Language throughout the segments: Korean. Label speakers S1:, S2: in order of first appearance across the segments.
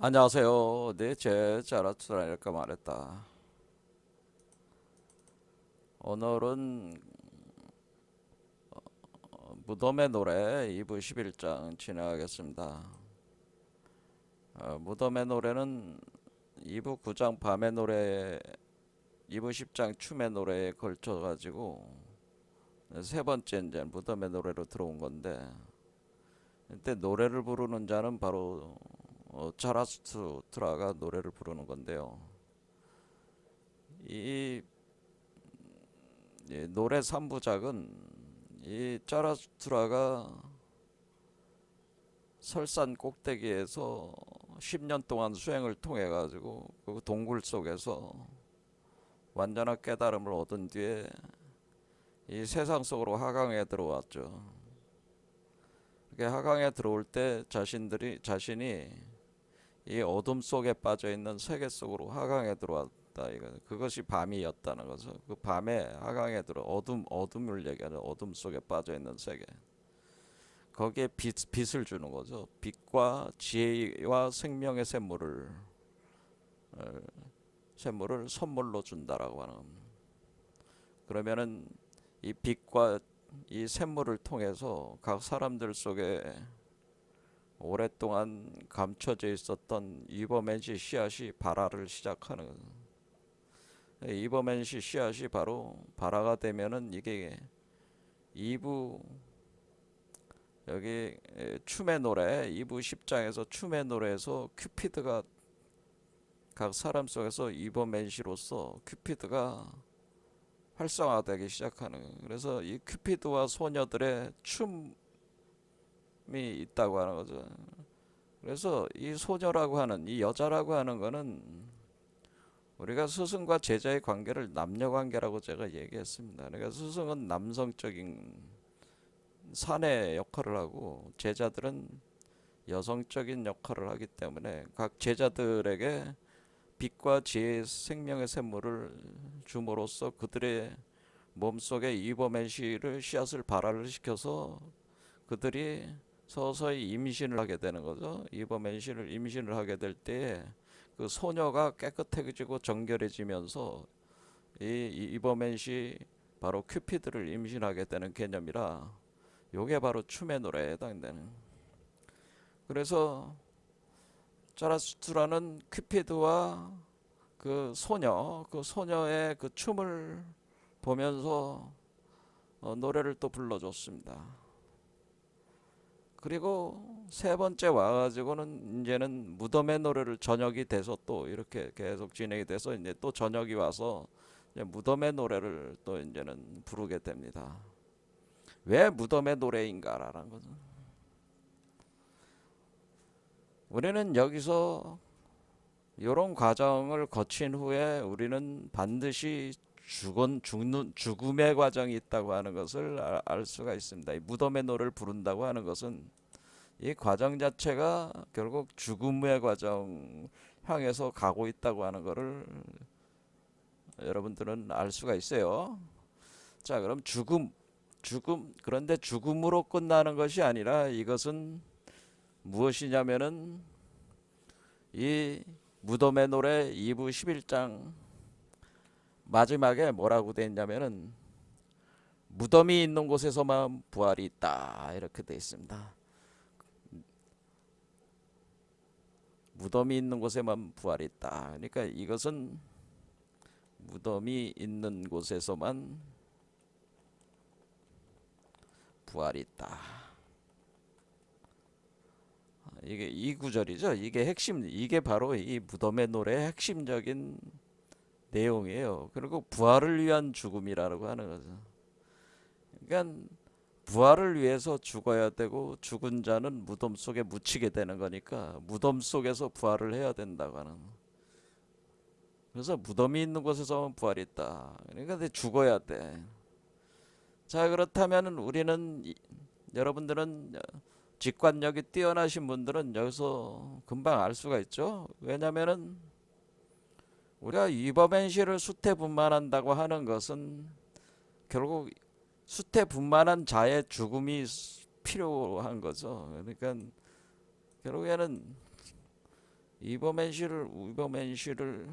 S1: 안녕하세요. 네, 제 자라트라니까 말했다. 오늘은 무덤의 노래 2부 11장 진행하겠습니다. 무덤의 노래는 2부 9장 밤의 노래, 2부 10장 춤의 노래에 걸쳐가지고 세 번째 이제 무덤의 노래로 들어온 건데, 이때 노래를 부르는 자는 바로 자라스트라가 노래를 부르는 건데요. 이, 이 노래 3부작은 이 자라스트라가 설산 꼭대기에서 10년 동안 수행을 통해 가지고 그 동굴 속에서 완전한 깨달음을 얻은 뒤에 이 세상 속으로 하강에 들어왔죠. 이렇게 하강에 들어올 때 자신이 이 어둠 속에 빠져 있는 세계 속으로 하강에 들어왔다. 이거 그것이 밤이었다는 거죠. 그 밤에 하강에 들어 어둠을 얘기하는 어둠 속에 빠져 있는 세계. 거기에 빛을 주는 거죠. 빛과 지혜와 생명의 샘물을 선물로 준다라고 하는. 그러면은 이 빛과 이 샘물을 통해서 각 사람들 속에 오랫동안 감춰져 있었던 이버맨시 씨앗이 발화를 시작하는 거예요. 이버맨시 씨앗이 바로 발화가 되면은 이게 2부 여기 춤의 노래 2부 10장에서 춤의 노래에서 큐피드가 각 사람 속에서 이버맨시로서 큐피드가 활성화되기 시작하는 거예요. 그래서 이 큐피드와 소녀들의 춤이 있다고 하는 거죠. 그래서 이 소녀라고 하는 이 여자라고 하는 거는 우리가 스승과 제자의 관계를 남녀 관계라고 제가 얘기했습니다. 그러니까 스승은 남성적인 사내 역할을 하고 제자들은 여성적인 역할을 하기 때문에 각 제자들에게 빛과 지혜의 생명의 샘물을 줌으로써 그들의 몸속에 이버맨시를 씨앗을 발화를 시켜서 그들이 서서히 임신을 하게 되는 거죠. 이버맨시를 임신을 하게 될 때에 그 소녀가 깨끗해지고 정결해지면서 이 이버맨시 바로 큐피드를 임신하게 되는 개념이라 요게 바로 춤의 노래에 해당되는. 그래서 자라스트라는 큐피드와 그 소녀의 그 춤을 보면서 노래를 또 불러줬습니다. 그리고 세 번째 와가지고는 이제는 무덤의 노래를 저녁이 돼서 또 이렇게 계속 진행이 돼서 이제 또 저녁이 와서 이제 무덤의 노래를 또 이제는 부르게 됩니다. 왜 무덤의 노래인가라는 거죠. 우리는 여기서 이런 과정을 거친 후에 우리는 반드시 죽음의 과정이 있다고 하는 것을 알 수가 있습니다. 이 무덤의 노래를 부른다고 하는 것은 이 과정 자체가 결국 죽음의 과정 향해서 가고 있다고 하는 것을 여러분들은 알 수가 있어요. 자, 그럼 그런데 죽음으로 끝나는 것이 아니라 이것은 무엇이냐면은 이 무덤의 노래 2부 11장 마지막에 뭐라고 되어 있냐면은 무덤이 있는 곳에서만 부활이 있다 이렇게 되어 있습니다. 무덤이 있는 곳에만 부활이 있다. 그러니까 이것은 무덤이 있는 곳에서만 부활이 있다. 이게 이 구절이죠. 이게 바로 이 무덤의 노래의 핵심적인 내용이에요. 그리고 부활을 위한 죽음이라고 하는 거죠. 그러니까 부활을 위해서 죽어야 되고 죽은 자는 무덤 속에 묻히게 되는 거니까 무덤 속에서 부활을 해야 된다고 하는. 그래서 무덤이 있는 곳에서만 부활이 있다. 그러니까 죽어야 돼. 자, 그렇다면 여러분들은 직관력이 뛰어나신 분들은 여기서 금방 알 수가 있죠. 왜냐면은 우리가 이버맨시를 수태분만한다고 하는 것은 결국 수태분만한 자의 죽음이 필요한 거죠. 그러니까 결국에는 이버맨시를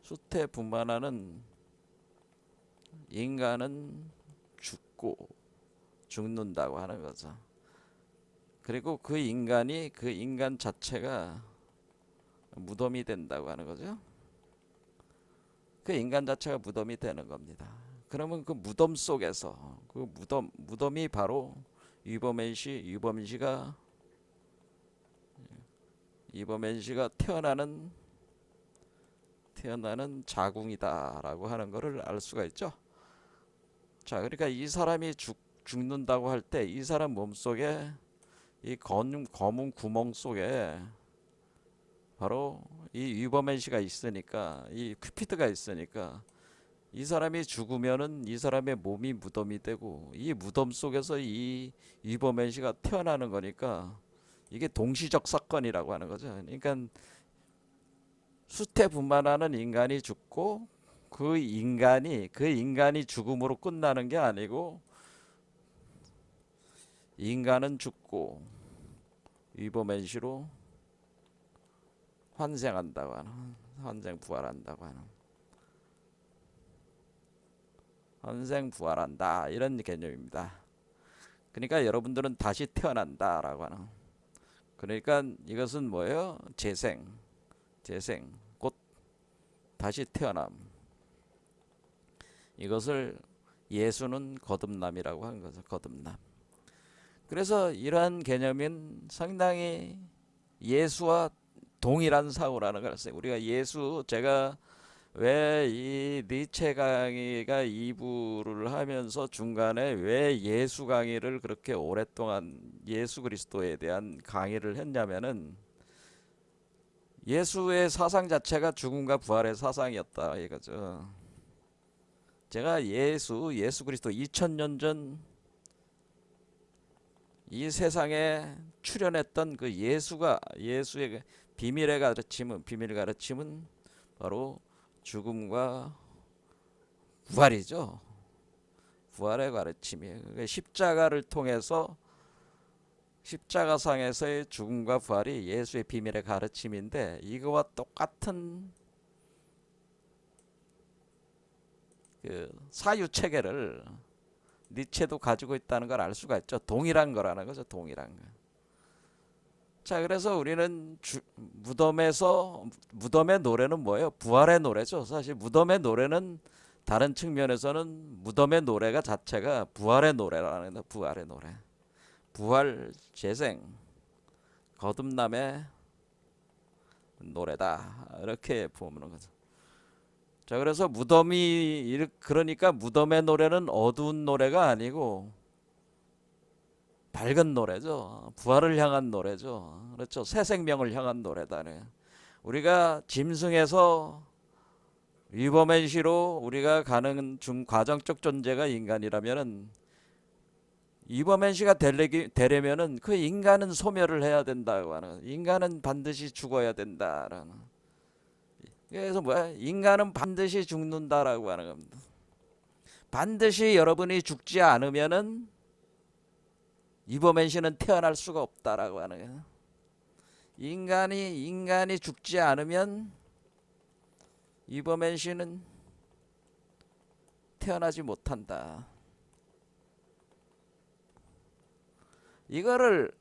S1: 수태분만하는 인간은 죽는다고 하는 거죠. 그리고 그 인간 자체가 무덤이 된다고 하는 거죠. 그 인간 자체가 무덤이 되는 겁니다. 그러면 그 무덤 속에서 그 무덤이 바로 이버맨시가 태어나는 자궁이다라고 하는 것을 알 수가 있죠. 자, 그러니까 이 사람이 죽는다고 할 때 이 사람 몸속에 이 검은 구멍 속에 바로 이 이버맨시가 있으니까, 이 큐피드가 있으니까 이 사람이 죽으면은 이 사람의 몸이 무덤이 되고 이 무덤 속에서 이 이버맨시가 태어나는 거니까 이게 동시적 사건이라고 하는 거죠. 그러니까 수태분만하는 인간이 죽고 그 인간이 죽음으로 끝나는 게 아니고 인간은 죽고 이버맨시로 환생한다고 하는, 부활한다고 하는, 부활한다 이런 개념입니다. 그러니까 여러분들은 다시 태어난다라고 하는. 그러니까 이것은 뭐예요? 재생, 곧 다시 태어남. 이것을 예수는 거듭남이라고 하는 거죠. 거듭남. 그래서 이러한 개념은 상당히 예수와 동일한 사고라는 걸 했어요. 우리가 제가 왜 이 니체 강의가 2부를 하면서 중간에 왜 예수 강의를 그렇게 오랫동안 예수 그리스도에 대한 강의를 했냐면은 예수의 사상 자체가 죽음과 부활의 사상이었다 이거죠. 제가 예수 그리스도 2000년 전 이 세상에 출현했던 그 예수의 그 비밀 가르침은 바로 죽음과 부활이죠. 부활의 가르침이에요. 십자가를 통해서 십자가상에서의 죽음과 부활이 예수의 비밀의 가르침인데 이거와 똑같은 그 사유 체계를 니체도 가지고 있다는 걸 알 수가 있죠. 동일한 거라는 거죠. 동일한 거. 자, 그래서 우리는 무덤의 노래는 뭐예요? 부활의 노래죠. 사실 무덤의 노래는 다른 측면에서는 무덤의 노래가 자체가 부활의 노래라는 거예요. 부활의 노래. 부활, 재생, 거듭남의 노래다. 이렇게 보는 거죠. 자, 그래서 그러니까 무덤의 노래는 어두운 노래가 아니고 밝은 노래죠. 부활을 향한 노래죠. 그렇죠. 새 생명을 향한 노래다. 우리가 짐승에서 이버맨시로 우리가 가는 과정적 존재가 인간이라면은 이버맨시가 되려면은 그 인간은 소멸을 해야 된다고 하는, 인간은 반드시 죽어야 된다라는. 그래서 뭐야? 인간은 반드시 죽는다라고 하는 겁니다. 반드시 여러분이 죽지 않으면은 이버맨시는 태어날 수가 없다라고 하는 거예요. 인간이 죽지 않으면 이버맨시는 태어나지 못한다. 이거를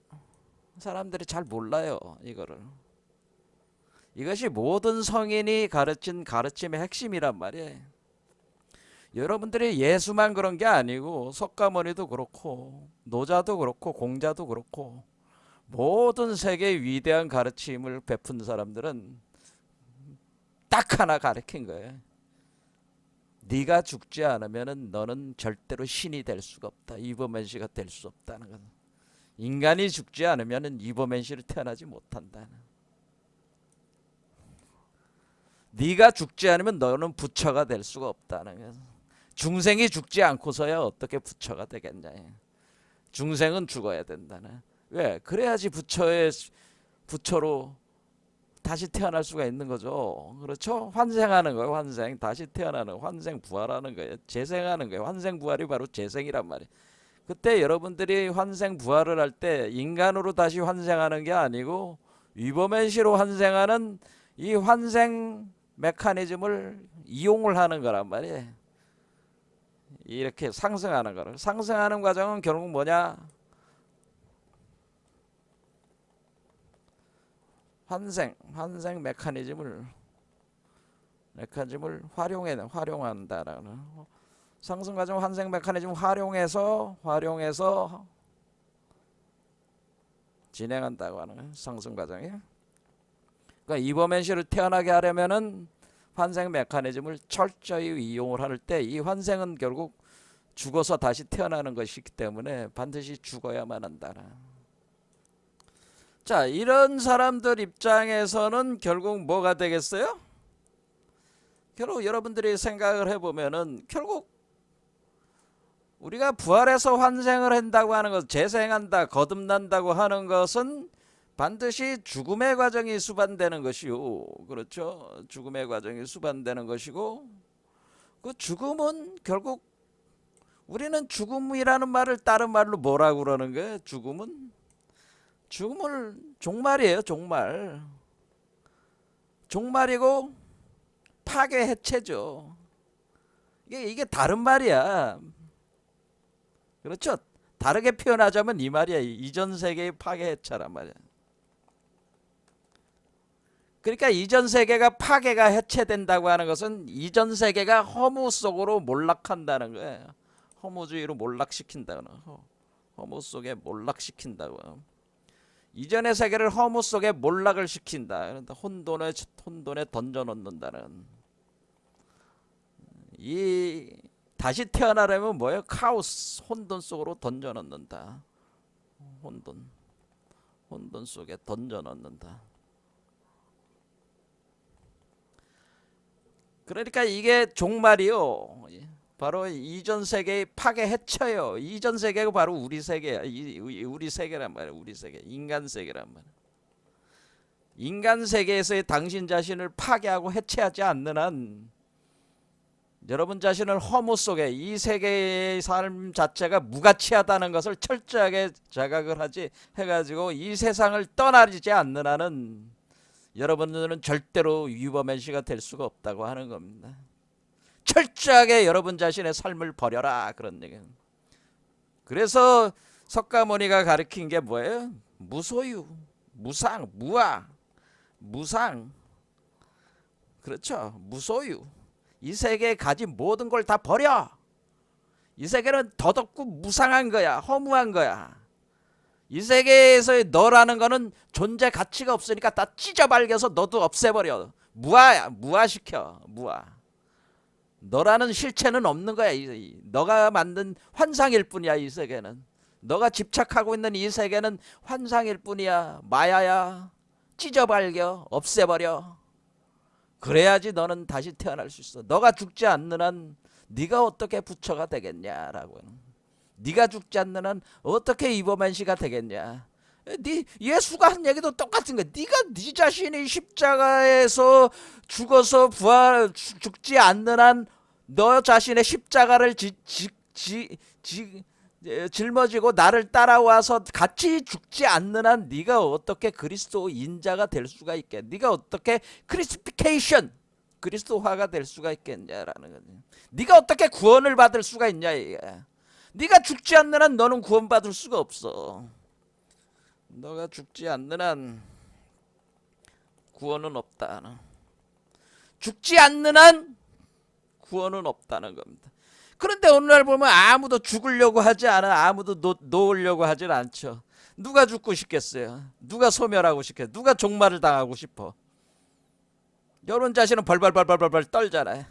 S1: 사람들이 잘 몰라요. 이것이 모든 성인이 가르친 가르침의 핵심이란 말이에요. 여러분들이 예수만 그런 게 아니고 석가모니도 그렇고 노자도 그렇고 공자도 그렇고 모든 세계의 위대한 가르침을 베푼 사람들은 딱 하나 가르친 거예요. 네가 죽지 않으면 너는 절대로 신이 될 수가 없다. 이버맨시가 될 수 없다는 거죠. 인간이 죽지 않으면 이버맨시를 태어나지 못한다는. 네가 죽지 않으면 너는 부처가 될 수가 없다는 거죠. 중생이 죽지 않고서야 어떻게 부처가 되겠냐. 중생은 죽어야 된다는. 왜? 그래야지 부처로 다시 태어날 수가 있는 거죠. 그렇죠? 환생하는 거예요. 환생. 다시 태어나는, 환생 부활하는 거예요. 재생하는 거예요. 환생 부활이 바로 재생이란 말이에요. 그때 여러분들이 환생 부활을 할 때 인간으로 다시 환생하는 게 아니고 위버맨시로 환생하는 이 환생 메커니즘을 이용을 하는 거란 말이에요. 이렇게 상승하는 거를. 상승하는 과정은 결국 뭐냐? 환생 메커니즘을 활용한다라는 상승 과정 환생 메커니즘 활용해서 진행한다고 하는 거예요. 상승 과정이. 그러니까 이버맨시를 태어나게 하려면은 환생 메커니즘을 철저히 이용을 할 때 이 환생은 결국 죽어서 다시 태어나는 것이기 때문에 반드시 죽어야만 한다. 자, 이런 사람들 입장에서는 결국 뭐가 되겠어요? 결국 여러분들이 생각을 해보면은 결국 우리가 부활해서 환생을 한다고 하는 것, 재생한다, 거듭난다고 하는 것은 반드시 죽음의 과정이 수반되는 것이요. 그렇죠? 죽음의 과정이 수반되는 것이고, 그 죽음은 결국 우리는 죽음이라는 말을 다른 말로 뭐라고 그러는 거예요? 죽음을 종말이에요. 종말이고 파괴 해체죠. 이게 다른 말이야. 그렇죠? 다르게 표현하자면 이 말이야. 이전 세계의 파괴 해체란 말이야. 그러니까 이전 세계가 파괴가 해체된다고 하는 것은 이전 세계가 허무 속으로 몰락한다는 거예요. 허무주의로 몰락시킨다는 거. 허무 속에 몰락시킨다고. 이전의 세계를 허무 속에 몰락을 시킨다. 혼돈에 던져놓는다는. 이 다시 태어나려면 뭐예요? 카오스, 혼돈 속으로 던져놓는다. 혼돈 속에 던져놓는다. 그러니까 이게 종말이요. 바로 이전 세계의 파괴 해쳐요. 이전 세계가 바로 우리 세계야. 우리 세계란 말이야. 우리 세계, 인간 세계란 말이야. 인간 세계에서의 당신 자신을 파괴하고 해체하지 않는 한 여러분 자신을 허무 속에 이 세계의 삶 자체가 무가치하다는 것을 철저하게 자각을 하지 해가지고 이 세상을 떠나지 않는 한은 여러분들은 절대로 위버맨시가 될 수가 없다고 하는 겁니다. 철저하게 여러분 자신의 삶을 버려라 그런 얘기는. 그래서 석가모니가 가르친 게 뭐예요? 무소유, 무상, 무상. 그렇죠. 무소유. 이 세계에 가진 모든 걸 다 버려. 이 세계는 덧없고 무상한 거야. 허무한 거야. 이 세계에서의 너라는 거는 존재 가치가 없으니까 다 찢어발겨서 너도 없애버려. 무아시켜. 너라는 실체는 없는 거야. 너가 만든 환상일 뿐이야. 이 세계는. 너가 집착하고 있는 이 세계는 환상일 뿐이야. 마야야. 찢어발겨. 없애버려. 그래야지 너는 다시 태어날 수 있어. 너가 죽지 않는 한 네가 어떻게 부처가 되겠냐라고. 네가 죽지 않는 한 어떻게 이버맨시가 되겠냐. 예수가 한 얘기도 똑같은 거야. 네 자신이 십자가에서 죽어서 죽지 않는 한 너 자신의 십자가를 짊어지고 나를 따라와서 같이 죽지 않는 한 네가 어떻게 그리스도 인자가 될 수가 있겠냐. 네가 어떻게 그리스도화가 될 수가 있겠냐라는 거지. 네가 어떻게 구원을 받을 수가 있냐 이게. 네가 죽지 않는 한 너는 구원받을 수가 없어. 너가 죽지 않는 한 구원은 없다. 죽지 않는 한 구원은 없다는 겁니다. 그런데 어느 날 보면 아무도 죽으려고 하지 않아. 아무도 놓으려고 하질 않죠. 누가 죽고 싶겠어요? 누가 소멸하고 싶겠어요? 누가 종말을 당하고 싶어? 여러분 자신은 벌벌 떨잖아요.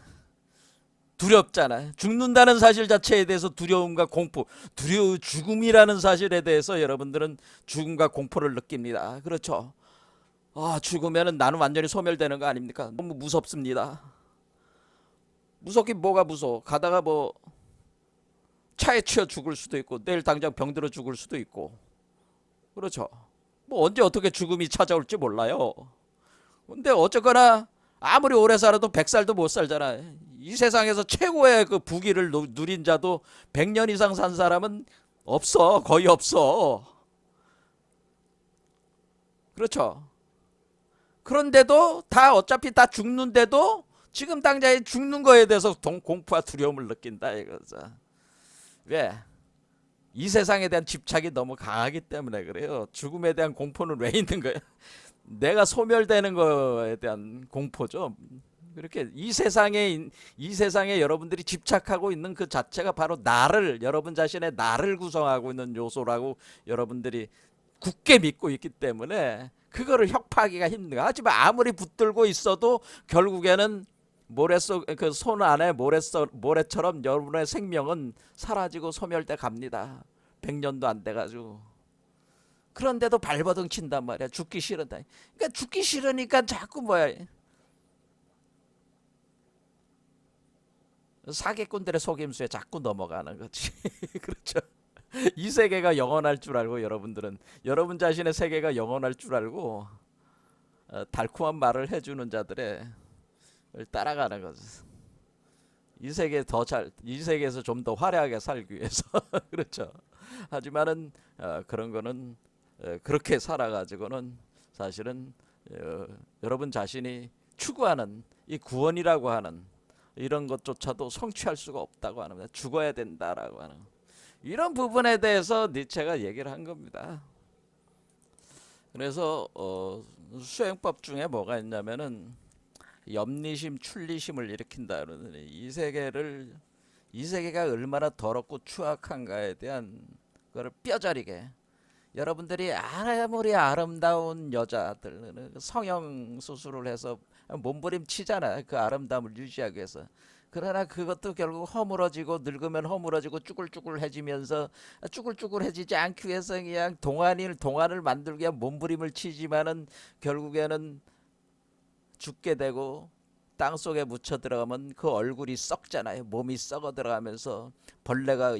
S1: 두렵잖아요. 죽는다는 사실 자체에 대해서 두려움과 공포, 죽음이라는 사실에 대해서 여러분들은 죽음과 공포를 느낍니다. 그렇죠? 죽으면 나는 완전히 소멸되는 거 아닙니까? 너무 무섭습니다. 무섭긴 뭐가 무서워. 가다가 뭐 차에 치여 죽을 수도 있고 내일 당장 병들어 죽을 수도 있고. 그렇죠? 뭐 언제 어떻게 죽음이 찾아올지 몰라요. 근데 어쨌거나 아무리 오래 살아도 100살도 못 살잖아. 이 세상에서 최고의 그 부귀를 누린 자도 100년 이상 산 사람은 없어. 거의 없어. 그렇죠? 그런데도 다 어차피 다 죽는데도 지금 당장에 죽는 거에 대해서 공포와 두려움을 느낀다 이거죠. 왜? 이 세상에 대한 집착이 너무 강하기 때문에 그래요. 죽음에 대한 공포는 왜 있는 거야? 내가 소멸되는 거에 대한 공포죠. 그렇게 이 세상에 여러분들이 집착하고 있는 그 자체가 바로 나를, 여러분 자신의 나를 구성하고 있는 요소라고 여러분들이 굳게 믿고 있기 때문에 그거를 혁파하기가 힘든 거야. 하지만 아무리 붙들고 있어도 결국에는 그 손 안에 모래처럼 여러분의 생명은 사라지고 소멸돼 갑니다. 100년도 안 돼가지고. 그런데도 발버둥 친단 말이야. 죽기 싫은다. 그러니까 죽기 싫으니까 자꾸 뭐야. 사기꾼들의 속임수에 자꾸 넘어가는 거지. 그렇죠. 이 세계가 영원할 줄 알고 여러분들은 여러분 자신의 세계가 영원할 줄 알고 달콤한 말을 해주는 자들의 따라가는 거지. 이 세계에서 좀 더 화려하게 살기 위해서. 그렇죠. 하지만은 그런 거는 그렇게 살아가지고는 사실은 여러분 자신이 추구하는 이 구원이라고 하는 이런 것조차도 성취할 수가 없다고 하는 겁니다. 죽어야 된다라고 하는 이런 부분에 대해서 니체가 얘기를 한 겁니다. 그래서 수행법 중에 뭐가 있냐면은 염리심, 출리심을 일으킨다 그러더니 이 세계가 얼마나 더럽고 추악한가에 대한 그걸 뼈저리게 여러분들이 아무리 아름다운 여자들 성형 수술을 해서 몸부림치잖아. 그 아름다움을 유지하기 위해서. 그러나 그것도 결국 허물어지고 늙으면 허물어지고 쭈글쭈글해지면서 쭈글쭈글해지지 않기 위해서 그냥 동안을 만들기 위한 몸부림을 치지만은 결국에는 죽게 되고 땅속에 묻혀 들어가면 그 얼굴이 썩잖아요. 몸이 썩어 들어가면서 벌레가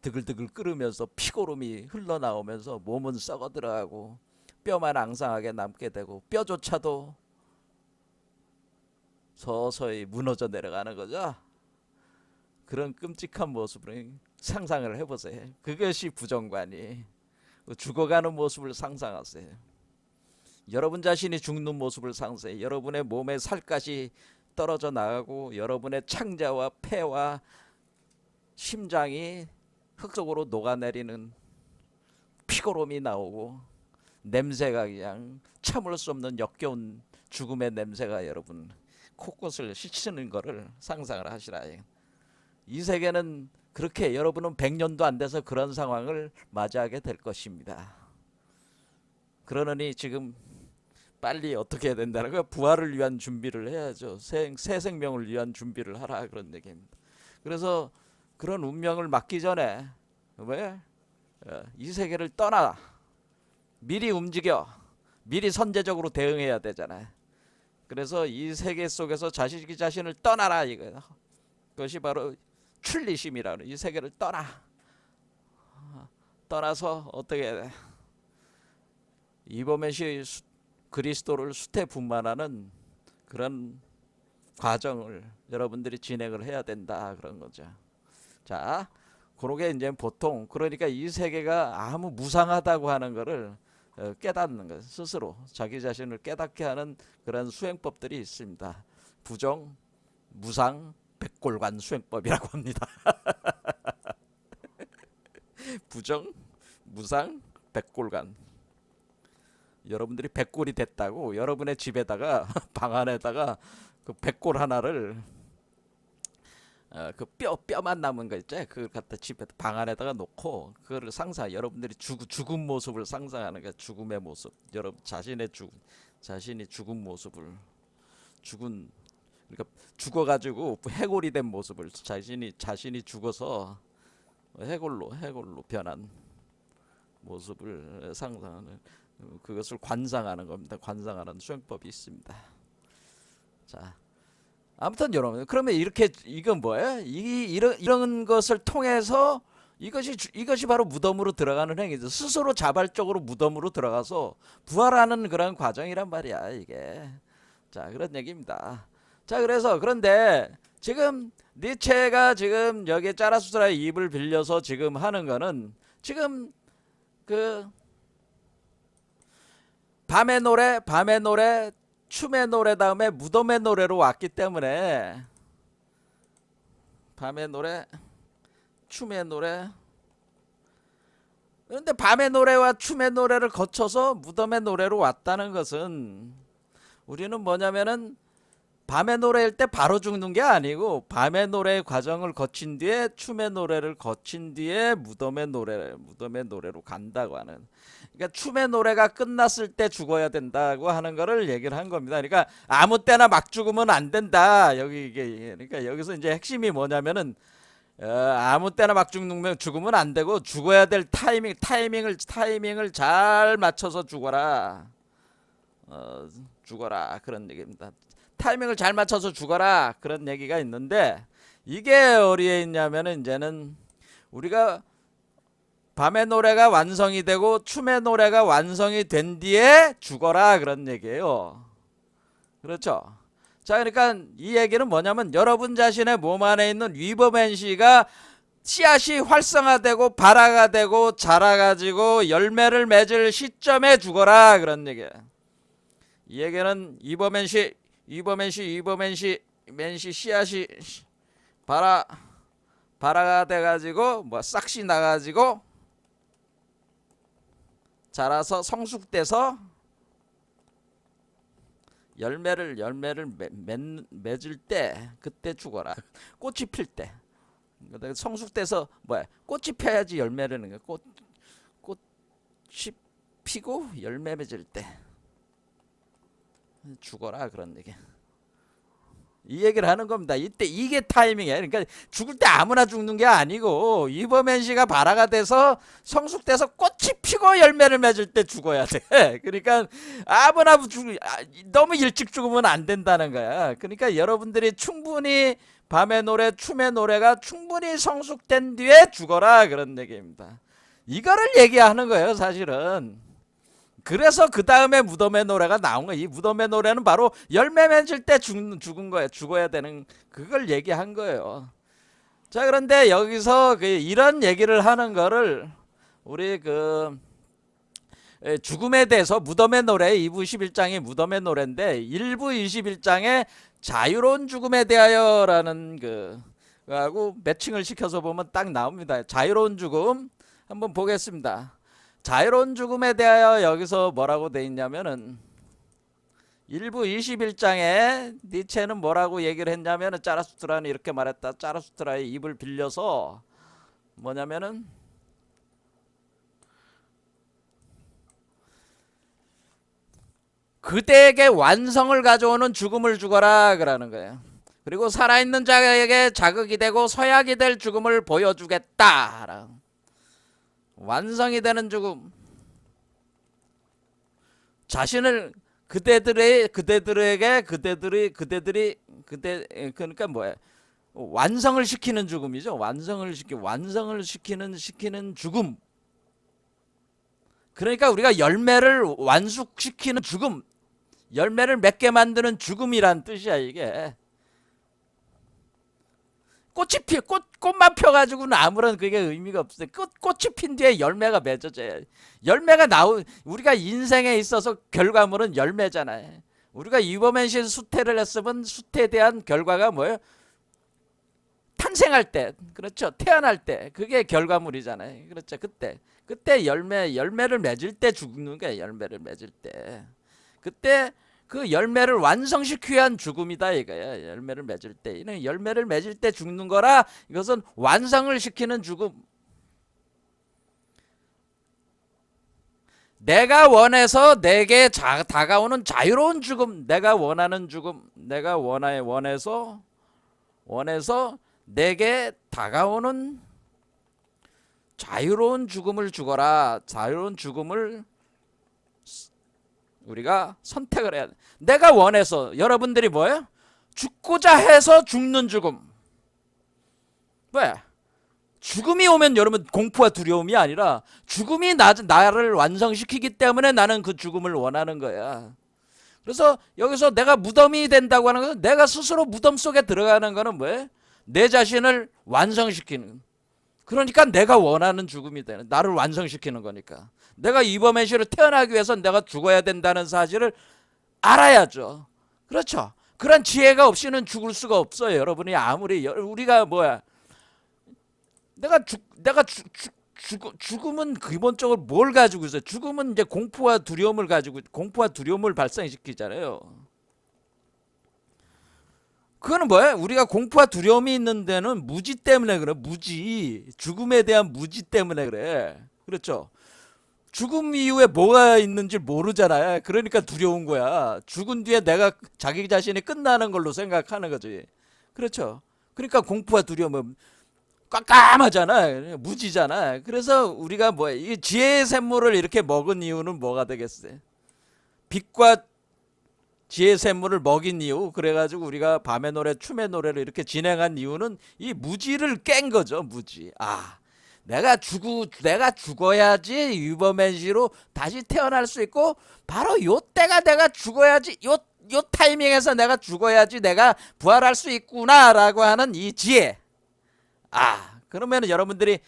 S1: 드글드글 끓으면서 피고름이 흘러나오면서 몸은 썩어 들어가고 뼈만 앙상하게 남게 되고 뼈조차도 서서히 무너져 내려가는 거죠. 그런 끔찍한 모습을 상상을 해보세요. 그것이 부정관이 죽어가는 모습을 상상하세요. 여러분 자신이 죽는 모습을 상상해요. 여러분의 몸에 살갗이 떨어져 나가고 여러분의 창자와 폐와 심장이 흙 속으로 녹아내리는 피고름이 나오고 냄새가 그냥 참을 수 없는 역겨운 죽음의 냄새가 여러분 코끝을 씻는 거를 상상을 하시라. 이 세계는 그렇게 여러분은 100년도 안 돼서 그런 상황을 맞이하게 될 것입니다. 그러느니 지금 빨리 어떻게 해야 된다는 거야? 부활을 위한 준비를 해야죠. 새 생명을 위한 준비를 하라 그런 얘기입니다. 그래서 그런 운명을 맞기 전에 왜? 이 세계를 떠나 미리 움직여 미리 선제적으로 대응해야 되잖아요. 그래서 이 세계 속에서 자기 자신을 떠나라 이거야. 그것이 바로 출리심이라는 이 세계를 떠나서 어떻게 해야 돼? 이범에시 그리스도를 수태분만하는 그런 과정을 여러분들이 진행을 해야 된다 그런 거죠. 자, 그러게 이제 보통 그러니까 이 세계가 아무 무상하다고 하는 거를 깨닫는 것, 스스로 자기 자신을 깨닫게 하는 그런 수행법들이 있습니다. 부정, 무상, 백골관 수행법이라고 합니다. 부정, 무상, 백골관. 여러분들이 백골이 됐다고 여러분의 집에다가 방 안에다가 그 백골 하나를 그 뼈만 남은 거 있죠. 그걸 갖다 집에 방 안에다가 놓고 그거를 여러분들이 죽은 모습을 상상하는 거야. 죽음의 모습. 여러분 자신이 죽은 모습을 그러니까 죽어가지고 해골이 된 모습을 자신이 죽어서 해골로 변한 모습을 상상하는 그것을 관상하는 겁니다. 관상하는 수행법이 있습니다. 자. 아무튼 여러분 그러면 이건 뭐예요? 이런 것을 통해서 이것이 바로 무덤으로 들어가는 행위죠. 스스로 자발적으로 무덤으로 들어가서 부활하는 그런 과정이란 말이야 이게. 자 그런 얘기입니다. 자 그런데 지금 니체가 지금 여기 짜라수스라의 입을 빌려서 지금 하는 거는 지금 그 밤의 노래 춤의 노래 다음에 무덤의 노래로 왔기 때문에 밤의 노래, 춤의 노래. 그런데 밤의 노래와 춤의 노래를 거쳐서 무덤의 노래로 왔다는 것은 우리는 뭐냐면은 밤의 노래일 때 바로 죽는 게 아니고 밤의 노래의 과정을 거친 뒤에 춤의 노래를 거친 뒤에 무덤의 노래로 간다고 하는. 그러니까 춤의 노래가 끝났을 때 죽어야 된다고 하는 거를 얘기를 한 겁니다. 그러니까 아무 때나 막 죽으면 안 된다. 여기 이게 그러니까 여기서 이제 핵심이 뭐냐면은 아무 때나 막 죽으면 안 되고 죽어야 될 타이밍을 잘 맞춰서 죽어라. 죽어라 그런 얘기입니다. 타이밍을 잘 맞춰서 죽어라 그런 얘기가 있는데 이게 어디에 있냐면은 이제는 우리가 밤의 노래가 완성이 되고 춤의 노래가 완성이 된 뒤에 죽어라 그런 얘기예요. 그렇죠? 자, 그러니까 이 얘기는 뭐냐면 여러분 자신의 몸 안에 있는 위버맨시가 씨앗이 활성화되고 발화가 되고 자라가지고 열매를 맺을 시점에 죽어라 그런 얘기예요. 이 얘기는 위버맨시 씨앗이 발화가 돼가지고 뭐 싹시 나가지고 자라서 성숙돼서 열매를 맺을 때 그때 죽어라. 꽃이 필 때. 성숙돼서 뭐야? 꽃이 펴야지 열매를 꽃이 피고 열매 맺을 때 죽어라 그런 얘기. 이 얘기를 하는 겁니다. 이때 이게 타이밍이에요. 그러니까 죽을 때 아무나 죽는 게 아니고 이버맨시가 발화가 돼서 성숙돼서 꽃이 피고 열매를 맺을 때 죽어야 돼. 그러니까 아무나 너무 일찍 죽으면 안 된다는 거야. 그러니까 여러분들이 충분히 밤의 노래, 춤의 노래가 충분히 성숙된 뒤에 죽어라 그런 얘기입니다. 이거를 얘기하는 거예요, 사실은. 그래서 그 다음에 무덤의 노래가 나온 거예요. 이 무덤의 노래는 바로 열매 맺을 때 죽은 거예요. 죽어야 되는 그걸 얘기한 거예요. 자, 그런데 여기서 이런 얘기를 하는 거를 우리 죽음에 대해서 무덤의 노래 2부 11장이 무덤의 노래인데 1부 21장에 자유로운 죽음에 대하여라는 하고 매칭을 시켜서 보면 딱 나옵니다. 자유로운 죽음 한번 보겠습니다. 자유로운 죽음에 대하여 여기서 뭐라고 돼 있냐면은 1부 21장에 니체는 뭐라고 얘기를 했냐면은 짜라수트라는 이렇게 말했다. 짜라수트라의 입을 빌려서 뭐냐면은 그대에게 완성을 가져오는 죽음을 죽어라 그러는 거예요. 그리고 살아있는 자에게 자극이 되고 서약이 될 죽음을 보여주겠다. 완성이 되는 죽음. 자신을 그대들이 그러니까 뭐야? 완성을 시키는 죽음이죠. 완성을 시키는 죽음. 그러니까 우리가 열매를 완숙시키는 죽음. 열매를 맺게 만드는 죽음이란 뜻이야, 이게. 꽃만 펴가지고는 아무런 그게 의미가 없어요. 꽃이 핀 뒤에 열매가 맺어져요. 우리가 인생에 있어서 결과물은 열매잖아요. 우리가 이버맨시 수태를 했으면 수태에 대한 결과가 뭐예요? 탄생할 때, 그렇죠. 태어날 때, 그게 결과물이잖아요. 그렇죠. 그때 열매를 맺을 때 죽는 거예요. 열매를 맺을 때. 그때 그 열매를 완성시키기 위한 죽음이다 이거야. 열매를 맺을 때. 이는 열매를 맺을 때 죽는 거라 이것은 완성을 시키는 죽음. 내가 원해서 내게 다가오는 자유로운 죽음. 내가 원하는 죽음. 내가 원해서 내게 다가오는 자유로운 죽음을 죽어라. 자유로운 죽음을 우리가 선택을 해야 돼. 내가 원해서. 여러분들이 뭐예요? 죽고자 해서 죽는 죽음. 왜? 죽음이 오면 여러분 공포와 두려움이 아니라 죽음이 나를 완성시키기 때문에 나는 그 죽음을 원하는 거야. 그래서 여기서 내가 무덤이 된다고 하는 것은 내가 스스로 무덤 속에 들어가는 거는 뭐예요? 내 자신을 완성시키는. 그러니까 내가 원하는 죽음이 되는, 나를 완성시키는 거니까. 내가 이버맨시로 태어나기 위해서 내가 죽어야 된다는 사실을 알아야죠. 그렇죠. 그런 지혜가 없이는 죽을 수가 없어요. 여러분이 아무리 우리가 뭐야? 죽음은 기본적으로 뭘 가지고 있어요? 죽음은 이제 공포와 두려움을 가지고 공포와 두려움을 발생시키잖아요. 그거는 뭐야? 우리가 공포와 두려움이 있는 데는 무지 때문에 그래. 무지. 죽음에 대한 무지 때문에 그래. 그렇죠. 죽음 이후에 뭐가 있는지 모르잖아요. 그러니까 두려운 거야. 죽은 뒤에 내가 자기 자신이 끝나는 걸로 생각하는 거지. 그렇죠. 그러니까 공포와 두려움은 깜깜하잖아. 무지잖아. 그래서 우리가 뭐야? 이 지혜의 샘물을 이렇게 먹은 이유는 뭐가 되겠어요? 빛과 지혜 샘물을 먹인 이유, 그래가지고 우리가 밤의 노래 춤의 노래를 이렇게 진행한 이유는 이 무지를 깬 거죠. 무지. 내가 죽어야지 유버맨시로 다시 태어날 수 있고, 바로 요 때가 내가 죽어야지, 요 타이밍에서 내가 죽어야지 내가 부활할 수 있구나라고 하는 이 지혜. 그러면 여러분들이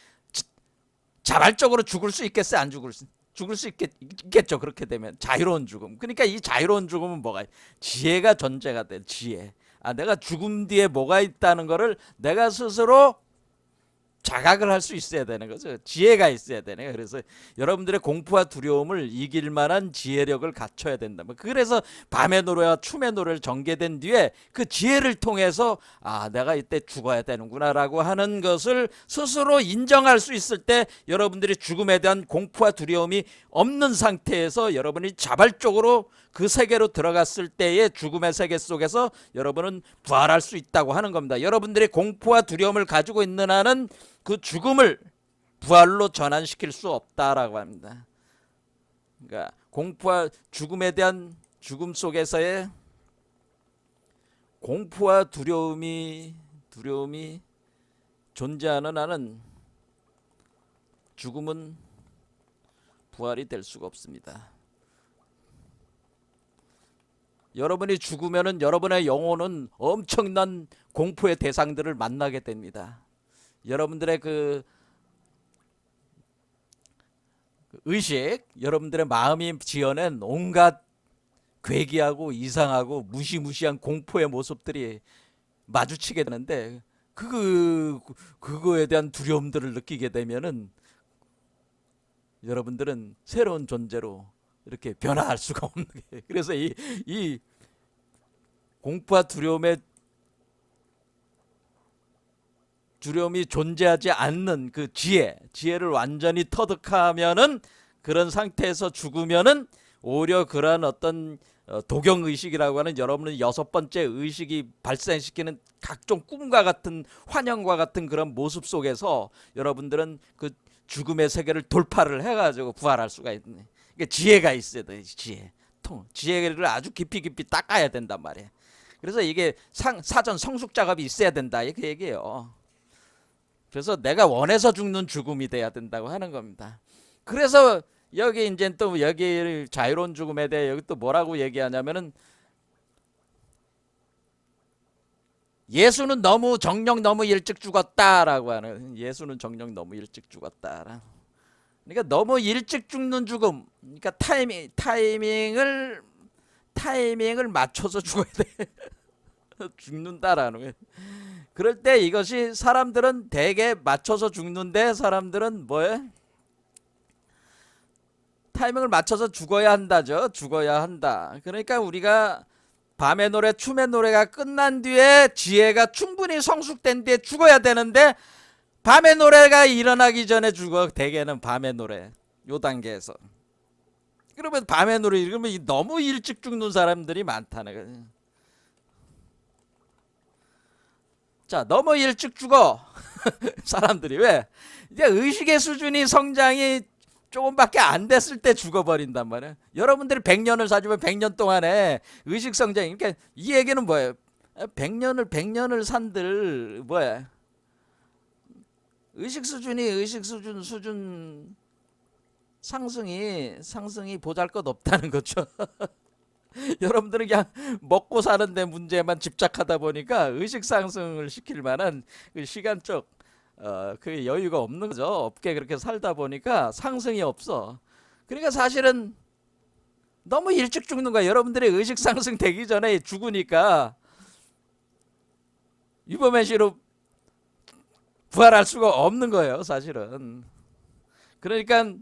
S1: 자발적으로 죽을 수 있겠어요? 안 죽을 수 있겠죠. 그렇게 되면 자유로운 죽음. 그러니까 이 자유로운 죽음은 뭐가? 지혜가 존재가 돼. 지혜. 내가 죽음 뒤에 뭐가 있다는 거를 내가 스스로 자각을 할 수 있어야 되는 거죠. 지혜가 있어야 되네. 그래서 여러분들의 공포와 두려움을 이길 만한 지혜력을 갖춰야 된다. 그래서 밤의 노래와 춤의 노래를 전개된 뒤에 그 지혜를 통해서 내가 이때 죽어야 되는구나라고 하는 것을 스스로 인정할 수 있을 때 여러분들이 죽음에 대한 공포와 두려움이 없는 상태에서 여러분이 자발적으로 그 세계로 들어갔을 때의 죽음의 세계 속에서 여러분은 부활할 수 있다고 하는 겁니다. 여러분들이 공포와 두려움을 가지고 있는 한은 그 죽음을 부활로 전환시킬 수 없다라고 합니다. 그러니까 공포와 죽음에 대한 죽음 속에서의 공포와 두려움이 존재하는 한은 죽음은 부활이 될 수가 없습니다. 여러분이 죽으면은 여러분의 영혼은 엄청난 공포의 대상들을 만나게 됩니다. 여러분들의 그 의식, 여러분들의 마음이 지어낸 온갖 괴기하고 이상하고 무시무시한 공포의 모습들이 마주치게 되는데 그거에 대한 두려움들을 느끼게 되면은 여러분들은 새로운 존재로 이렇게 변화할 수가 없는 게, 그래서 이 공포와 두려움이 존재하지 않는 그 지혜를 완전히 터득하면은, 그런 상태에서 죽으면은 오히려 그러한 어떤 도경의식이라고 하는 여러분의 6번째 의식이 발생시키는 각종 꿈과 같은 환영과 같은 그런 모습 속에서 여러분들은 그 죽음의 세계를 돌파를 해가지고 부활할 수가 있네. 그러니까 지혜가 있어야 돼. 지혜를 아주 깊이 닦아야 된단 말이야. 그래서 이게 사전 성숙 작업이 있어야 된다, 그 얘기예요. 그래서 내가 원해서 죽는 죽음이 돼야 된다고 하는 겁니다. 그래서 여기 이제 또 여기 자유로운 죽음에 대해 여기 또 뭐라고 얘기하냐면은, 예수는 정령 너무 일찍 죽었다라고 하는, 예수는 정령 너무 일찍 죽었다. 그러니까 너무 일찍 죽는 죽음. 그러니까 타이밍을 맞춰서 죽어야 돼. 죽는다라는 거예요. 그럴 때 이것이, 사람들은 대개 맞춰서 죽는데, 사람들은 뭐예요? 타이밍을 맞춰서 죽어야 한다죠. 죽어야 한다. 그러니까 우리가 밤의 노래, 춤의 노래가 끝난 뒤에 지혜가 충분히 성숙된 뒤에 죽어야 되는데, 밤의 노래가 일어나기 전에 죽어. 대개는 밤의 노래 요 단계에서. 그러면 밤의 노래 이러면 너무 일찍 죽는 사람들이 많다는 거예요. 자, 너무 일찍 죽어. 사람들이 왜? 이제 의식의 수준이 성장이 조금밖에 안 됐을 때 죽어버린단 말이에요. 여러분들이 100년을 사주면 100년 동안에 의식 성장이, 그러니까 이 얘기는 뭐예요? 100년을 산들 뭐야? 의식 수준 상승이 보잘것 없다는 거죠. 여러분들은 그냥 먹고 사는데 문제만 집착하다 보니까 의식 상승을 시킬 만한 그 시간적 그 여유가 없는 거죠. 없게 그렇게 살다 보니까 상승이 없어. 그러니까 사실은 너무 일찍 죽는 거야. 여러분들의 의식 상승 되기 전에 죽으니까 유범의 씨로 부활할 수가 없는 거예요, 사실은. 그러니까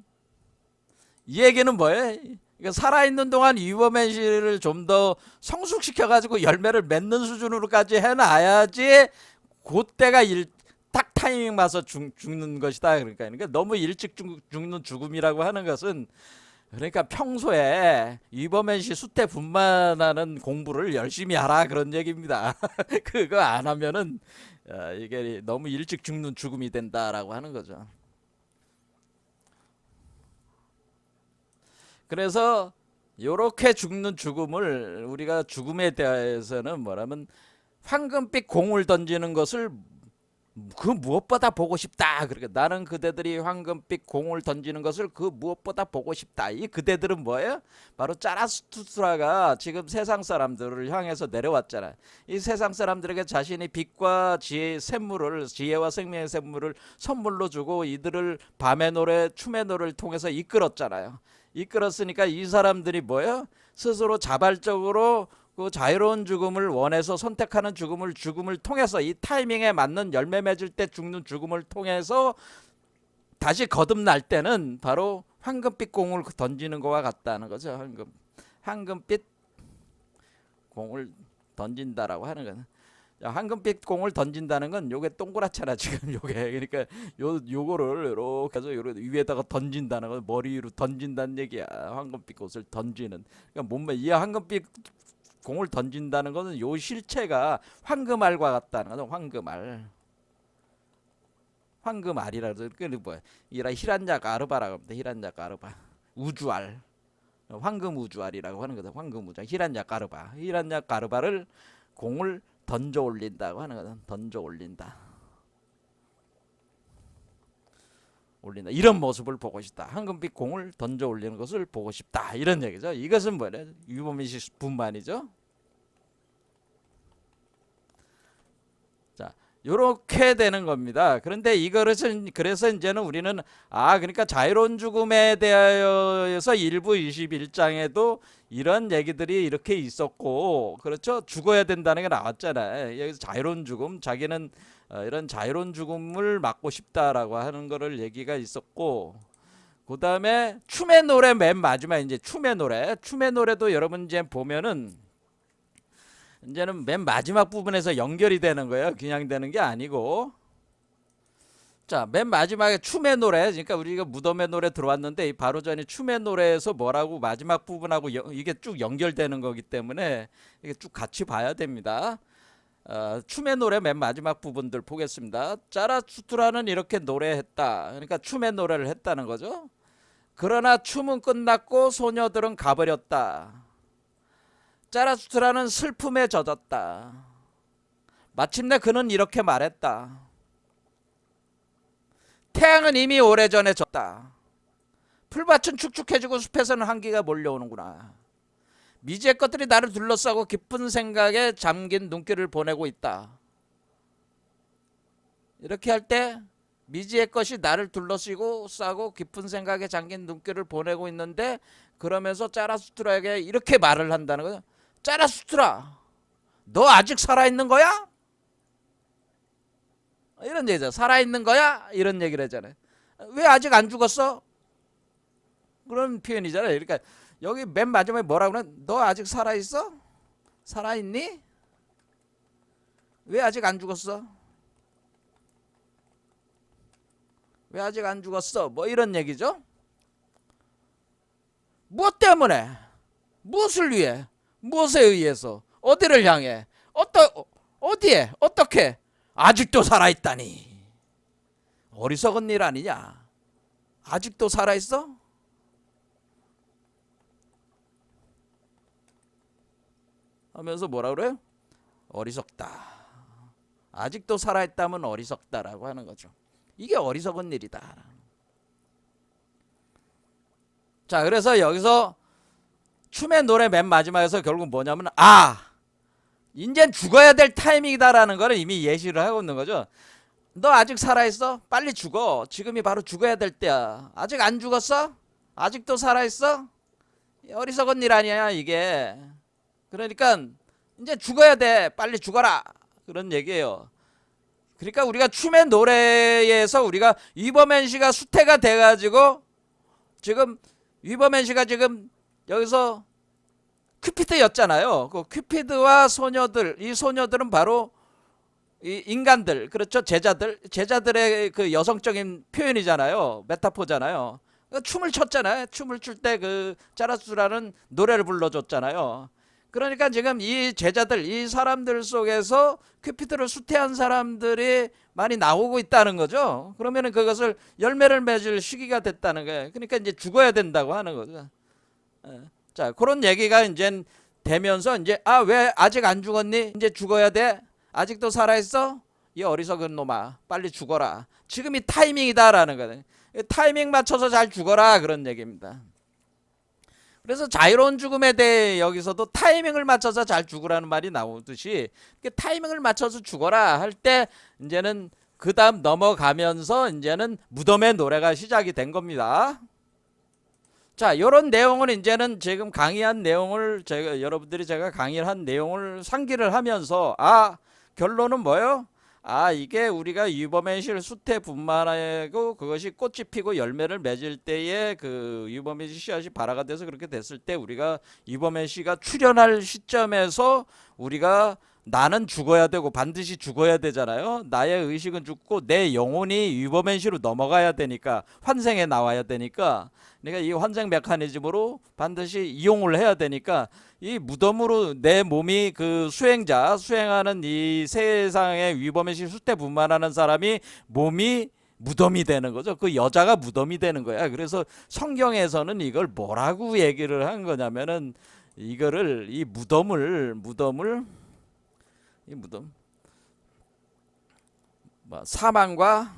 S1: 이 얘기는 뭐예요? 그러니까 살아있는 동안 유범의 씨를 좀 더 성숙시켜가지고 열매를 맺는 수준으로까지 해놔야지 그때가 딱 타이밍 맞서 죽는 것이다. 그러니까 너무 일찍 죽는 죽음이라고 하는 것은, 그러니까 평소에 이범현 씨 수태 분만하는 공부를 열심히 하라, 그런 얘기입니다. 그거 안 하면은 이게 너무 일찍 죽는 죽음이 된다라고 하는 거죠. 그래서 요렇게 죽는 죽음을, 우리가 죽음에 대해서는 뭐라면 황금빛 공을 던지는 것을 그 무엇보다 보고 싶다. 그러니까 나는 그대들이 황금빛 공을 던지는 것을 그 무엇보다 보고 싶다. 이 그대들은 뭐예요? 바로 짜라투스라가 지금 세상 사람들을 향해서 내려왔잖아. 이 세상 사람들에게 자신이 빛과 지혜의 샘물을, 지혜와 생명의 샘물을 선물로 주고 이들을 밤의 노래, 춤의 노래를 통해서 이끌었잖아요. 이끌었으니까 이 사람들이 뭐예요? 스스로 자발적으로 그 자유로운 죽음을 원해서 선택하는 죽음을 통해서, 이 타이밍에 맞는 열매 맺을 때 죽는 죽음을 통해서 다시 거듭날 때는 바로 황금빛 공을 던지는 것과 같다는 거죠. 황금빛 공을 던진다라고 하는 거는, 황금빛 공을 던진다는 건 요게 동그랗잖아 지금 요게. 그러니까 요거를 이렇게 해서 위에다가 던진다는 거, 머리 위로 던진다는 얘기야. 황금빛 꽃을 던지는. 그러니까 몸매, 이 황금빛 공을 던진다는 것은 요 실체가 황금알과 같다는 거죠. 황금알이라 그래서 그 뭐야? 이라 히란약 아르바라고 합니다. 히란약 아르바. 우주알. 황금 우주알이라고 하는 거죠. 황금 우주. 히란약 아르바. 히란약 아르바를 공을 던져 올린다고 하는 거죠. 던져 올린다. 이런 모습을 보고 싶다. 황금빛 공을 던져 올리는 것을 보고 싶다. 이런 얘기죠. 이것은 뭐냐? 유범민 씨 분만이죠. 자, 요렇게 되는 겁니다. 그런데 이것은, 그래서 이제는 우리는 그러니까 자유로운 죽음에 대하여서 일부 21장에도 이런 얘기들이 이렇게 있었고, 그렇죠? 죽어야 된다는 게 나왔잖아요. 여기서 자유로운 죽음, 자기는 이런 자유로운 죽음을 맞고 싶다라고 하는 거를 얘기가 있었고, 그 다음에 춤의 노래 맨 마지막, 이제 춤의 노래도 여러분 이제 보면은 이제는 맨 마지막 부분에서 연결이 되는 거예요. 그냥 되는 게 아니고. 자, 맨 마지막에 춤의 노래, 그러니까 우리가 무덤의 노래 들어왔는데 바로 전에 춤의 노래에서 뭐라고 마지막 부분하고 이게 쭉 연결되는 거기 때문에 이게 쭉 같이 봐야 됩니다. 춤의 노래 맨 마지막 부분들 보겠습니다. 짜라투트라는 이렇게 노래했다. 그러니까 춤의 노래를 했다는 거죠. 그러나 춤은 끝났고 소녀들은 가버렸다. 짜라투트라는 슬픔에 젖었다. 마침내 그는 이렇게 말했다. 태양은 이미 오래전에 졌다. 풀밭은 축축해지고 숲에서는 한기가 몰려오는구나. 미지의 것들이 나를 둘러싸고 깊은 생각에 잠긴 눈길을 보내고 있다. 이렇게 할 때 미지의 것이 나를 둘러싸고 깊은 생각에 잠긴 눈길을 보내고 있는데, 그러면서 짜라수트라에게 이렇게 말을 한다는 거죠. 짜라수트라, 너 아직 살아있는 거야? 이런 얘기죠. 살아있는 거야? 이런 얘기를 하잖아요. 왜 아직 안 죽었어? 그런 표현이잖아요. 그러니까 여기 맨 마지막에 뭐라고 그래? 너 아직 살아있어? 살아있니? 왜 아직 안 죽었어? 왜 아직 안 죽었어? 뭐 이런 얘기죠. 무엇 때문에? 무엇을 위해? 무엇에 의해서? 어디를 향해? 어디에? 어떻게? 아직도 살아있다니. 어리석은 일 아니냐? 아직도 살아있어? 하면서 뭐라 그래요? 어리석다. 아직도 살아있다면 어리석다라고 하는 거죠. 이게 어리석은 일이다. 자, 그래서 여기서 춤의 노래 맨 마지막에서 결국 뭐냐면, 이젠 죽어야 될 타이밍이다라는 거를 이미 예시를 하고 있는 거죠. 너 아직 살아있어? 빨리 죽어. 지금이 바로 죽어야 될 때야. 아직 안 죽었어? 아직도 살아있어? 어리석은 일 아니야 이게. 그러니까 이제 죽어야 돼. 빨리 죽어라. 그런 얘기예요. 그러니까 우리가 춤의 노래에서 우리가 위버맨 씨가 수태가 돼가지고 지금 위버맨 씨가 지금 여기서 큐피드였잖아요. 그 큐피드와 소녀들, 이 소녀들은 바로 이 인간들, 그렇죠? 제자들의 그 여성적인 표현이잖아요. 메타포잖아요. 춤을 췄잖아요. 춤을 출 때 그 짜라수라는 노래를 불러줬잖아요. 그러니까 지금 이 제자들, 이 사람들 속에서 큐피드를 수태한 사람들이 많이 나오고 있다는 거죠. 그러면은 그것을 열매를 맺을 시기가 됐다는 거예요. 그러니까 이제 죽어야 된다고 하는 거죠. 자, 그런 얘기가 이제 되면서 이제 왜 아직 안 죽었니? 이제 죽어야 돼. 아직도 살아있어? 이 어리석은 놈아, 빨리 죽어라. 지금이 타이밍이다라는 거예요. 타이밍 맞춰서 잘 죽어라 그런 얘기입니다. 그래서 자유로운 죽음에 대해 여기서도 타이밍을 맞춰서 잘 죽으라는 말이 나오듯이 타이밍을 맞춰서 죽어라 할 때 이제는 그 다음 넘어가면서 이제는 무덤의 노래가 시작이 된 겁니다. 자, 요런 내용은 이제는 지금 강의한 내용을 여러분들이 제가 강의를 한 내용을 상기를 하면서 결론은 뭐예요? 이게 우리가 위버맨실 수태분만하고 그것이 꽃이 피고 열매를 맺을 때에 그 위버맨실 씨앗이 발화가 돼서 그렇게 됐을 때 우리가 위버맨 씨가 출현할 시점에서 우리가 나는 죽어야 되고 반드시 죽어야 되잖아요. 나의 의식은 죽고 내 영혼이 위버맨시로 넘어가야 되니까 환생에 나와야 되니까 내가 이 환생 메커니즘으로 반드시 이용을 해야 되니까 이 무덤으로 내 몸이 그 수행하는 이 세상의 위버맨시 수태분만하는 사람이 몸이 무덤이 되는 거죠. 그 여자가 무덤이 되는 거야. 그래서 성경에서는 이걸 뭐라고 얘기를 한 거냐면은 이거를 이 무덤을 사망과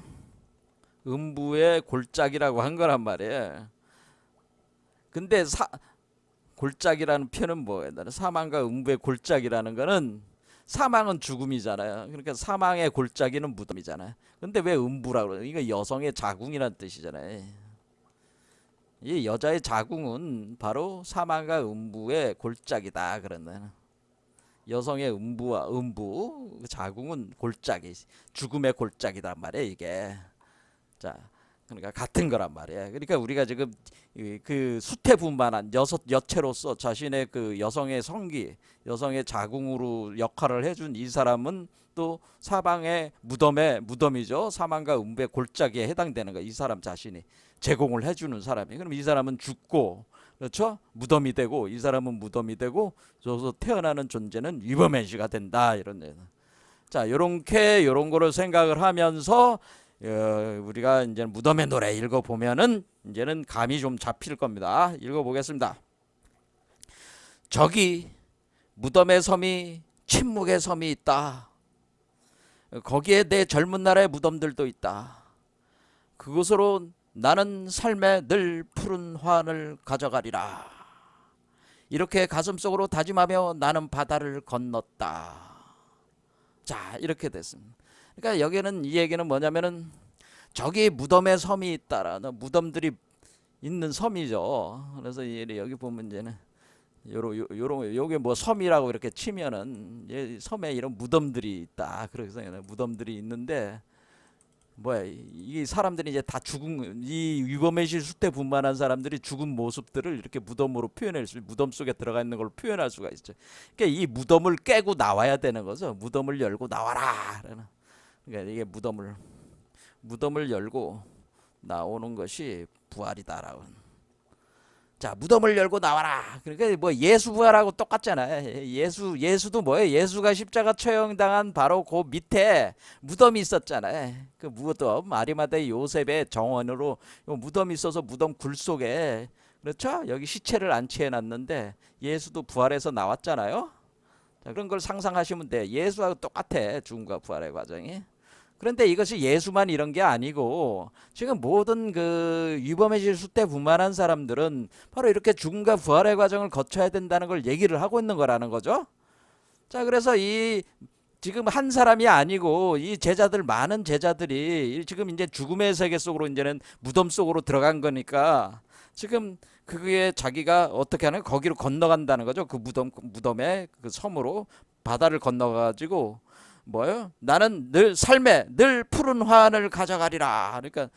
S1: 음부의 골짜기라고 한 거란 말이에요. 근데 골짜기라는 표현은 뭐예요? 사망과 음부의 골짜기라는 거는 사망은 죽음이잖아요. 그러니까 사망의 골짜기는 무덤이잖아요. 근데 왜 음부라고 그래요? 이거 여성의 자궁이라는 뜻이잖아요. 이 여자의 자궁은 바로 사망과 음부의 골짜기다 그러는. 여성의 음부 자궁은 골짜기, 죽음의 골짜기란 말이에요 이게. 자, 그러니까 같은 거란 말이에요. 그러니까 우리가 지금 그 수태분만한 여체로서 자신의 그 여성의 성기, 여성의 자궁으로 역할을 해준 이 사람은 또 사방의 무덤이죠. 사망과 음부의 골짜기에 해당되는 거. 이 사람 자신이 제공을 해주는 사람이. 그럼 이 사람은 죽고, 그렇죠? 무덤이 되고, 이 사람은 무덤이 되고, 저서 태어나는 존재는 위버맨시가 된다 이런 얘기. 자, 요런 거를 생각을 하면서 우리가 이제 무덤의 노래 읽어보면은 이제는 감이 좀 잡힐 겁니다. 읽어보겠습니다. 저기 무덤의 섬이 침묵의 섬이 있다. 거기에 내 젊은 날의 무덤들도 있다. 그곳으로 나는 삶의 늘 푸른 환을 가져가리라. 이렇게 가슴속으로 다짐하며 나는 바다를 건넜다. 자, 이렇게 됐습니다. 그러니까 여기는 이 얘기는 뭐냐면은 저기 무덤의 섬이 있다라는 무덤들이 있는 섬이죠. 그래서 여기 보면 이제는 요게 뭐 섬이라고 이렇게 치면은 섬에 이런 무덤들이 있다. 그래서 무덤들이 있는데 이 사람들이 이제 다 이 위버맨실 수태분만한 사람들이 죽은 모습들을 이렇게 무덤으로 표현할 수, 무덤 속에 들어가 있는 걸 표현할 수가 있죠. 그러니까 이 무덤을 깨고 나와야 되는 거죠. 무덤을 열고 나와라. 그러니까 이게 무덤을 열고 나오는 것이 부활이다라고. 자, 무덤을 열고 나와라. 그러니까 뭐 예수 부활하고 똑같잖아요. 예수도 뭐예요? 예수가 십자가 처형당한 바로 그 밑에 무덤이 있었잖아요. 그 무덤, 아리마다의 요셉의 정원으로 무덤이 있어서 무덤 굴 속에, 그렇죠? 여기 시체를 안치해 놨는데 예수도 부활해서 나왔잖아요. 자, 그런 걸 상상하시면 돼. 예수하고 똑같아. 죽음과 부활의 과정이. 그런데 이것이 예수만 이런 게 아니고 지금 모든 그 위범해질 수태분만한 사람들은 바로 이렇게 죽음과 부활의 과정을 거쳐야 된다는 걸 얘기를 하고 있는 거라는 거죠. 자, 그래서 지금 한 사람이 아니고 이 많은 제자들이 지금 이제 죽음의 세계 속으로 이제는 무덤 속으로 들어간 거니까 지금 그게 자기가 어떻게 하는 거기로 건너간다는 거죠. 그 무덤에 그 섬으로 바다를 건너가지고 뭐요? 나는 늘 삶에 늘 푸른 화환을 가져가리라. 그러니까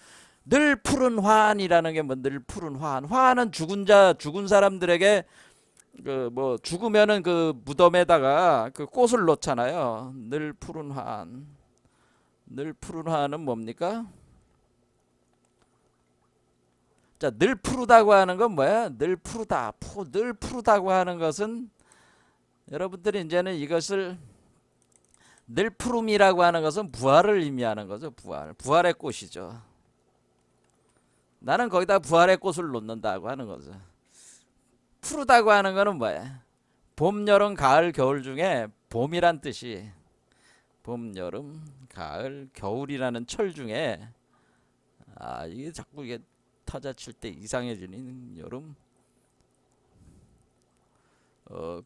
S1: 늘 푸른 화환이라는 게 뭐 늘 푸른 화환. 화환은 죽은 사람들에게 그 뭐 죽으면은 그 무덤에다가 그 꽃을 놓잖아요. 늘 푸른 화환. 늘 푸른 화환은 뭡니까? 자, 늘 푸르다고 하는 건 뭐야? 늘 푸르다. 늘 푸르다고 하는 것은 여러분들이 이제는 이것을 늘 푸름이라고 하는 것은 부활을 의미하는 거죠. 부활의 꽃이죠. 나는 거기다 부활의 꽃을 놓는다고 하는 거죠. 푸르다고 하는 거는 뭐야? 봄, 여름, 가을, 겨울 중에 봄이란 뜻이 봄, 여름, 가을, 겨울이라는 철 중에 이게 자꾸 이게 타자 칠 때 이상해지는 여름,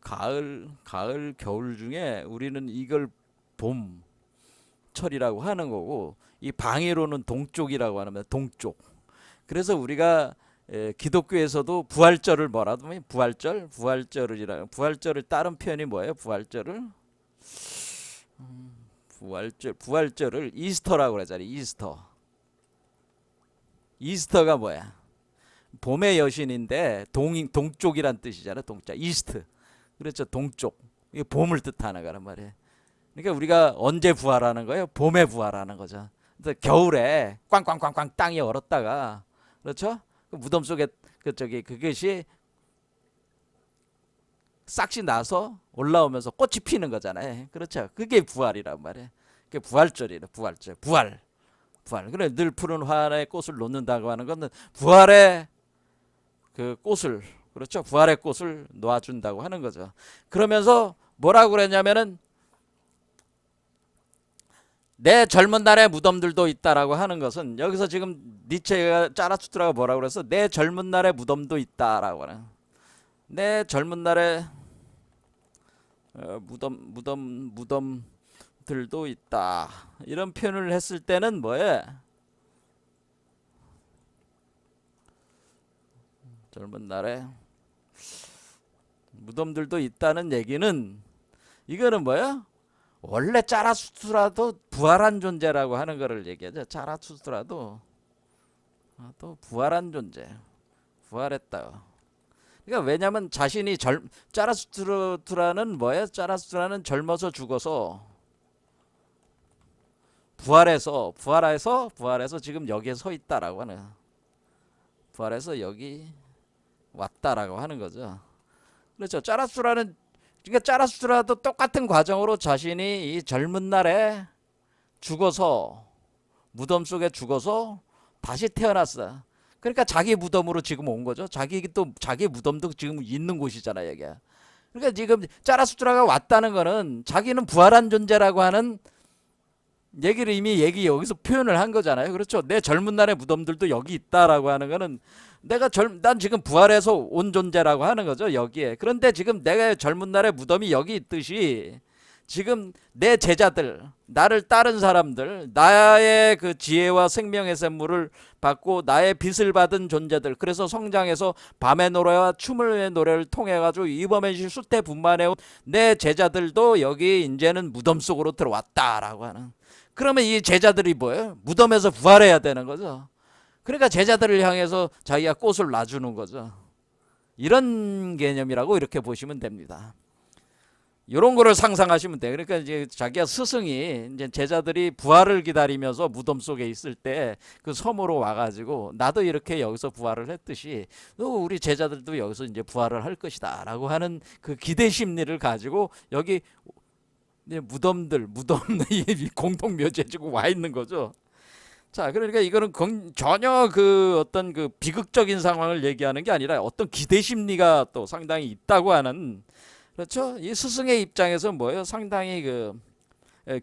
S1: 가을, 겨울 중에 우리는 이걸 봄, 철이라고 하는 거고 이 방위로는 동쪽이라고 하는 거예요. 동쪽. 그래서 우리가 기독교에서도 부활절을 뭐라도 하면 부활절을 다른 표현이 뭐예요? 부활절을 이스터라고 그러잖아요. 이스터가 뭐야? 봄의 여신인데 동쪽이란 뜻이잖아. 동자 이스트. 그렇죠. 동쪽. 이게 봄을 뜻하는 거란 말이에요. 그러니까 우리가 언제 부활하는 거예요? 봄에 부활하는 거죠. 그래서 겨울에 꽝꽝꽝꽝 땅이 얼었다가 그렇죠? 그 무덤 속에 그것이 싹시 나서 올라오면서 꽃이 피는 거잖아요. 그렇죠? 그게 부활이란 말이에요. 그게 부활절이다. 부활. 그래 늘 푸른 화환의 꽃을 놓는다고 하는 것은 부활의 그 꽃을 그렇죠? 부활의 꽃을 놓아준다고 하는 거죠. 그러면서 뭐라고 그랬냐면은 내 젊은 날의 무덤들도 있다라고 하는 것은 여기서 지금 니체가 짜라투트라가 뭐라고 그래서 내 젊은 날의 무덤도 있다라고 하는 내 젊은 날의 무덤들도 있다 이런 표현을 했을 때는 뭐에 젊은 날에 무덤들도 있다는 얘기는 이거는 뭐야? 원래 짜라투트라도 부활한 존재라고 하는 것을 얘기하죠. 짜라투트라도 또 부활한 존재, 부활했다. 그러니까 왜냐하면 자신이 짜라투트라는 뭐예요? 짜라투트라는 젊어서 죽어서 부활해서 지금 여기에 서 있다라고 하는 부활해서 여기 왔다라고 하는 거죠. 그렇죠. 그러니까 짜라투트라도 똑같은 과정으로 자신이 이 젊은 날에 죽어서 무덤 속에 죽어서 다시 태어났어. 그러니까 자기 무덤으로 지금 온 거죠. 자기 무덤도 지금 있는 곳이잖아요, 여기가. 그러니까 지금 짜라투트라가 왔다는 거는 자기는 부활한 존재라고 하는 얘기를 이미 여기서 표현을 한 거잖아요. 그렇죠. 내 젊은 날의 무덤들도 여기 있다라고 하는 거는 난 지금 부활해서 온 존재라고 하는 거죠. 여기에. 그런데 지금 내가 젊은 날의 무덤이 여기 있듯이 지금 내 제자들, 나를 따른 사람들, 나의 그 지혜와 생명의 샘물을 받고 나의 빚을 받은 존재들, 그래서 성장해서 밤의 노래와 춤의 노래를 통해 가지고 이범현시 수태 분만해온 내 제자들도 여기 이제는 무덤 속으로 들어왔다라고 하는. 그러면 이 제자들이 뭐예요? 무덤에서 부활해야 되는 거죠. 그러니까 제자들을 향해서 자기가 꽃을 놔주는 거죠. 이런 개념이라고 이렇게 보시면 됩니다. 이런 거를 상상하시면 돼요. 그러니까 이제 자기가 스승이 이제 제자들이 부활을 기다리면서 무덤 속에 있을 때 그 섬으로 와가지고 나도 이렇게 여기서 부활을 했듯이 우리 제자들도 여기서 이제 부활을 할 것이다라고 하는 그 기대 심리를 가지고 여기 무덤 공동 묘지에 지금 와 있는 거죠. 자, 그러니까 이거는 전혀 그 어떤 그 비극적인 상황을 얘기하는 게 아니라 어떤 기대 심리가 또 상당히 있다고 하는. 그렇죠? 이 스승의 입장에서 뭐예요? 상당히 그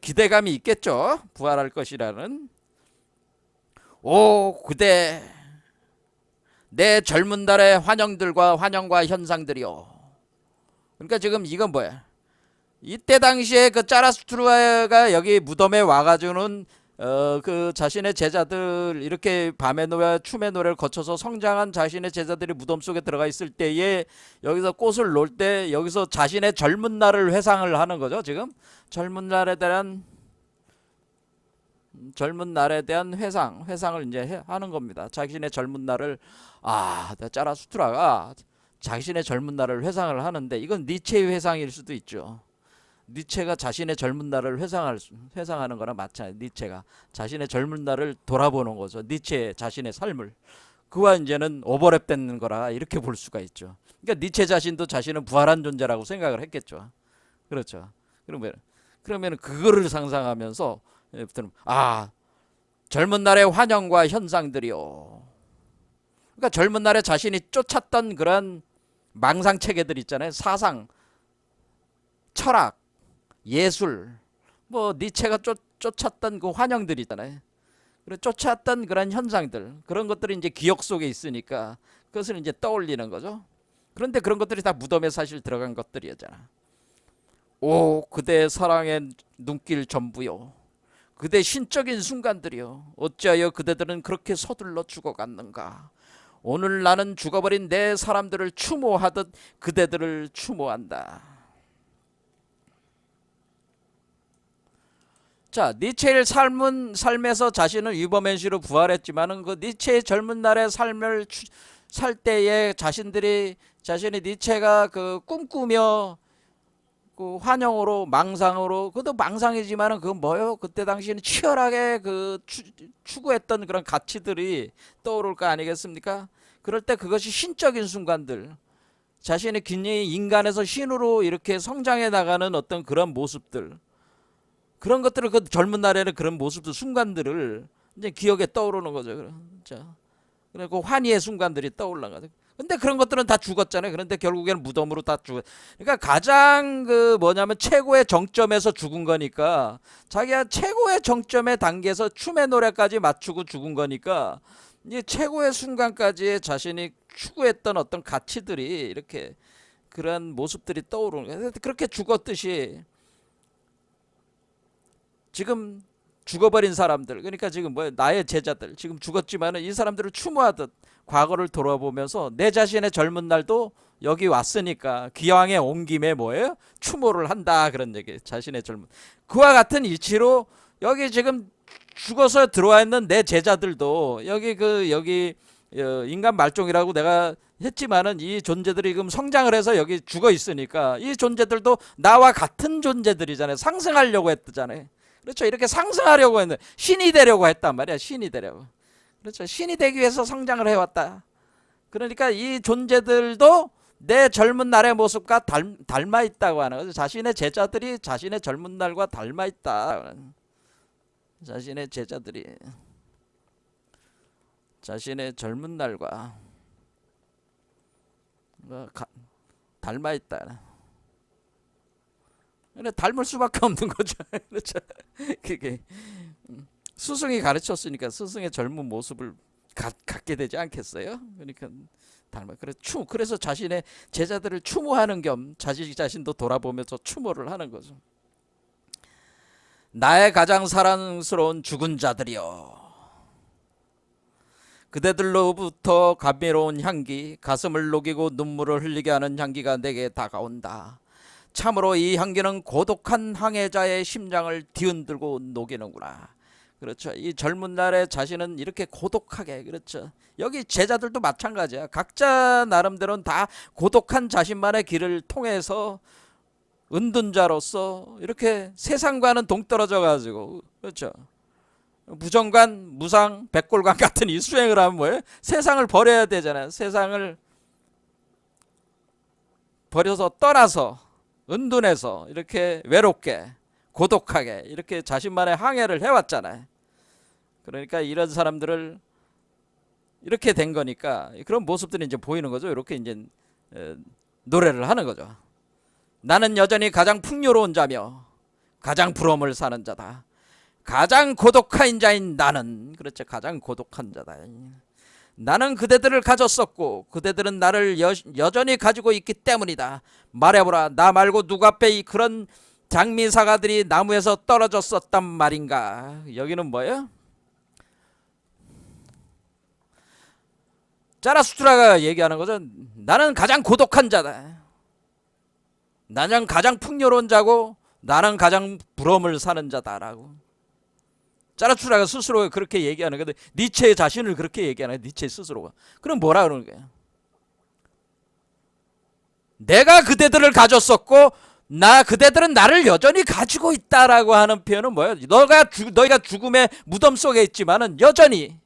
S1: 기대감이 있겠죠. 부활할 것이라는. 오, 그대 내 젊은 날의 환영과 현상들이요. 그러니까 지금 이건 뭐야? 이때 당시에 그 짜라투트라가 여기 무덤에 와가지고는 그 자신의 제자들 이렇게 밤의 노래 춤의 노래를 거쳐서 성장한 자신의 제자들이 무덤 속에 들어가 있을 때에 여기서 꽃을 놓을 때 여기서 자신의 젊은 날을 회상을 하는 거죠. 지금 젊은 날에 대한 회상을 이제 하는 겁니다. 자신의 젊은 날을 자라수트라가 자신의 젊은 날을 회상을 하는데 이건 니체의 회상일 수도 있죠. 니체가 자신의 젊은 날을 회상하는 거랑 마찬가지. 니체가 자신의 젊은 날을 돌아보는 거죠. 니체의 자신의 삶을 그와 이제는 오버랩되는 거라 이렇게 볼 수가 있죠. 그러니까 니체 자신도 자신은 부활한 존재라고 생각을 했겠죠. 그렇죠. 그러면 그거를 상상하면서 젊은 날의 환영과 현상들이요. 그러니까 젊은 날에 자신이 쫓았던 그런 망상 체계들 있잖아요. 사상, 철학, 예술, 뭐 니체가 쫓았던 그 환영들 있잖아요. 쫓았던 그런 현상들, 그런 것들이 이제 기억 속에 있으니까 그것을 이제 떠올리는 거죠. 그런데 그런 것들이 다 무덤에 사실 들어간 것들이었잖아. 오, 그대의 사랑의 눈길 전부요. 그대 신적인 순간들이요. 어찌하여 그대들은 그렇게 서둘러 죽어갔는가. 오늘 나는 죽어버린 내 사람들을 추모하듯 그대들을 추모한다. 자, 니체의 삶에서 자신은 위버맨시로 부활했지만은 그 니체의 젊은 날의 삶을 살 때에 자신이 니체가 그 꿈꾸며 그 환영으로 망상으로 그것도 망상이지만은 그건 뭐요? 그때 당시에는 치열하게 그 추구했던 그런 가치들이 떠오를 거 아니겠습니까? 그럴 때 그것이 신적인 순간들, 자신의 굉장히 인간에서 신으로 이렇게 성장해 나가는 어떤 그런 모습들, 그런 것들을 그 젊은 날에는 그런 모습들, 순간들을 이제 기억에 떠오르는 거죠. 자, 그리고 환희의 순간들이 떠올라는 거죠. 근데 그런 것들은 다 죽었잖아요. 그런데 결국에는 무덤으로 다 죽어. 그러니까 가장 최고의 정점에서 죽은 거니까 자기가 최고의 정점의 단계에서 춤의 노래까지 맞추고 죽은 거니까 이제 최고의 순간까지 자신이 추구했던 어떤 가치들이 이렇게 그런 모습들이 떠오르는 거예요. 그렇게 죽었듯이 지금 죽어버린 사람들, 그러니까 지금 나의 제자들 지금 죽었지만은 이 사람들을 추모하듯 과거를 돌아보면서 내 자신의 젊은 날도 여기 왔으니까 기왕에 온 김에 추모를 한다, 그런 얘기. 자신의 젊은 그와 같은 이치로 여기 지금 죽어서 들어와 있는 내 제자들도 여기 인간 말종이라고 내가 했지만은 이 존재들이 지금 성장을 해서 여기 죽어 있으니까 이 존재들도 나와 같은 존재들이잖아요. 상승하려고 했잖아요. 그렇죠. 이렇게 상승하려고 했는데 신이 되려고 했단 말이야. 신이 되려고. 그렇죠. 신이 되기 위해서 성장을 해왔다. 그러니까 이 존재들도 내 젊은 날의 모습과 닮아 있다고 하는 거죠. 자신의 제자들이 자신의 젊은 날과 닮아 있다. 자신의 제자들이 자신의 젊은 날과 닮아 있다. 닮을 수밖에 없는 거죠. 그렇죠. 그게 스승이 가르쳤으니까 스승의 젊은 모습을 갖게 되지 않겠어요? 그러니까 그래서 자신의 제자들을 추모하는 겸 자신도 돌아보면서 추모를 하는 거죠. 나의 가장 사랑스러운 죽은 자들이여, 그대들로부터 감미로운 향기, 가슴을 녹이고 눈물을 흘리게 하는 향기가 내게 다가온다. 참으로 이 향기는 고독한 항해자의 심장을 뒤흔들고 녹이는구나. 그렇죠. 이 젊은 날에 자신은 이렇게 고독하게, 그렇죠. 여기 제자들도 마찬가지야. 각자 나름대로는 다 고독한 자신만의 길을 통해서 은둔자로서 이렇게 세상과는 동떨어져 가지고, 그렇죠. 무정관, 무상, 백골관 같은 이 수행을 하면 세상을 버려야 되잖아요. 세상을 버려서 떠나서 은둔해서 이렇게 외롭게 고독하게 이렇게 자신만의 항해를 해왔잖아요. 그러니까 이런 사람들을 이렇게 된 거니까 그런 모습들이 이제 보이는 거죠. 이렇게 이제 노래를 하는 거죠. 나는 여전히 가장 풍요로운 자며 가장 부러움을 사는 자다. 가장 고독한 자인 나는, 그렇죠. 가장 고독한 자다. 나는 그대들을 가졌었고 그대들은 나를 여전히 가지고 있기 때문이다. 말해보라. 나 말고 누가 빼 그런 장미 사과들이 나무에서 떨어졌었단 말인가. 여기는 뭐예요? 자라수트라가 얘기하는 것은 나는 가장 고독한 자다. 나는 가장 풍요로운 자고 나는 가장 부러움을 사는 자다라고. 자라투라가 스스로 그렇게 얘기하는 건데 니체의 자신을 그렇게 얘기하는 거야. 니체 스스로가. 그럼 뭐라 그러는 거야? 내가 그대들을 가졌었고 그대들은 나를 여전히 가지고 있다라고 하는 표현은 뭐야? 너희가 죽음의 무덤 속에 있지만은 여전히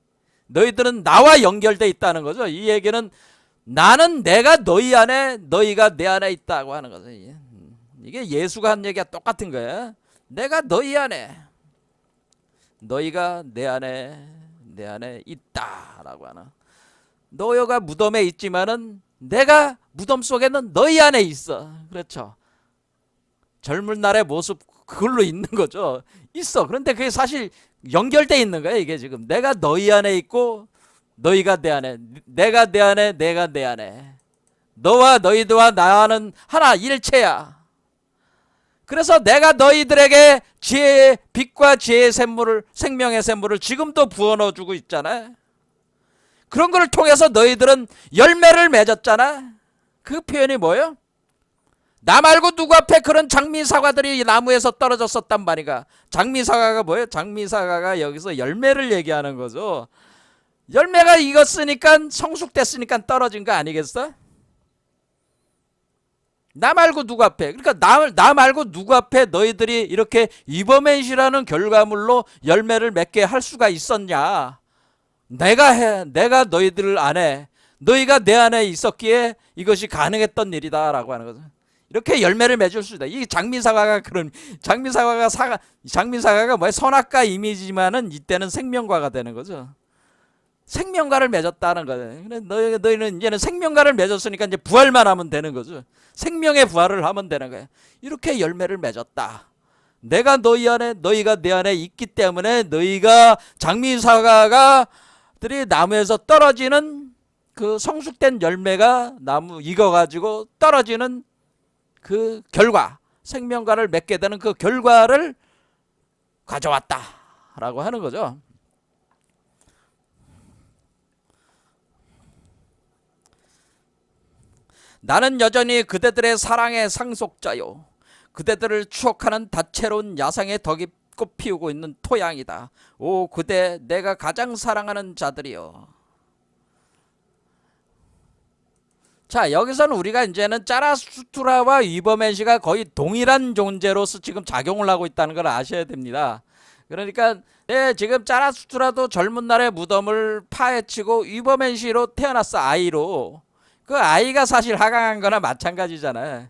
S1: 너희들은 나와 연결돼 있다는 거죠. 이 얘기는 나는 내가 너희 안에 너희가 내 안에 있다고 하는 거죠. 이게 예수가 한 얘기가 똑같은 거야. 내가 너희 안에 너희가 내 안에 있다라고 하나. 너희가 무덤에 있지만은 내가 무덤 속에는 너희 안에 있어. 그렇죠. 젊은 날의 모습 그걸로 있는 거죠. 있어. 그런데 그게 사실 연결돼 있는 거야. 이게 지금 내가 너희 안에 있고 너희가 내 안에, 내가 내 안에, 내가 내 안에. 너와 너희들과 나는 하나 일체야. 그래서 내가 너희들에게 지혜의 빛과 지혜의 샘물을, 생명의 샘물을 지금도 부어 넣어주고 있잖아. 그런 걸 통해서 너희들은 열매를 맺었잖아. 그 표현이 뭐예요? 나 말고 누구 앞에 그런 장미사과들이 나무에서 떨어졌었단 말이가. 장미사과가 뭐예요? 장미사과가 여기서 열매를 얘기하는 거죠. 열매가 익었으니까 성숙됐으니까 떨어진 거 아니겠어? 나 말고 누구 앞에. 그러니까 나 말고 누구 앞에 너희들이 이렇게 이버맨시라는 결과물로 열매를 맺게 할 수가 있었냐. 내가 너희들 안에, 너희가 내 안에 있었기에 이것이 가능했던 일이다 라고 하는 거죠. 이렇게 열매를 맺을 수 있다. 이 장미사과가 장미사과가 뭐야? 선악과 이미지만은 이때는 생명과가 되는 거죠. 생명과를 맺었다는 거예요. 너희는 이제는 생명과를 맺었으니까 이제 부활만 하면 되는 거죠. 생명의 부활을 하면 되는 거예요. 이렇게 열매를 맺었다. 내가 너희 안에, 너희가 내 안에 있기 때문에 너희가 장미사과들이 나무에서 떨어지는 그 성숙된 열매가 나무 익어가지고 떨어지는 그 결과, 생명과를 맺게 되는 그 결과를 가져왔다라고 하는 거죠. 나는 여전히 그대들의 사랑의 상속자요. 그대들을 추억하는 다채로운 야상의 덕이 꽃피우고 있는 토양이다. 오 그대 내가 가장 사랑하는 자들이요. 자 여기서는 우리가 이제는 짜라수트라와 이버맨시가 거의 동일한 존재로서 지금 작용을 하고 있다는 걸 아셔야 됩니다. 그러니까 지금 짜라수트라도 젊은 날의 무덤을 파헤치고 이버맨시로 태어났어. 아이로. 그 아이가 사실 하강한 거나 마찬가지잖아요.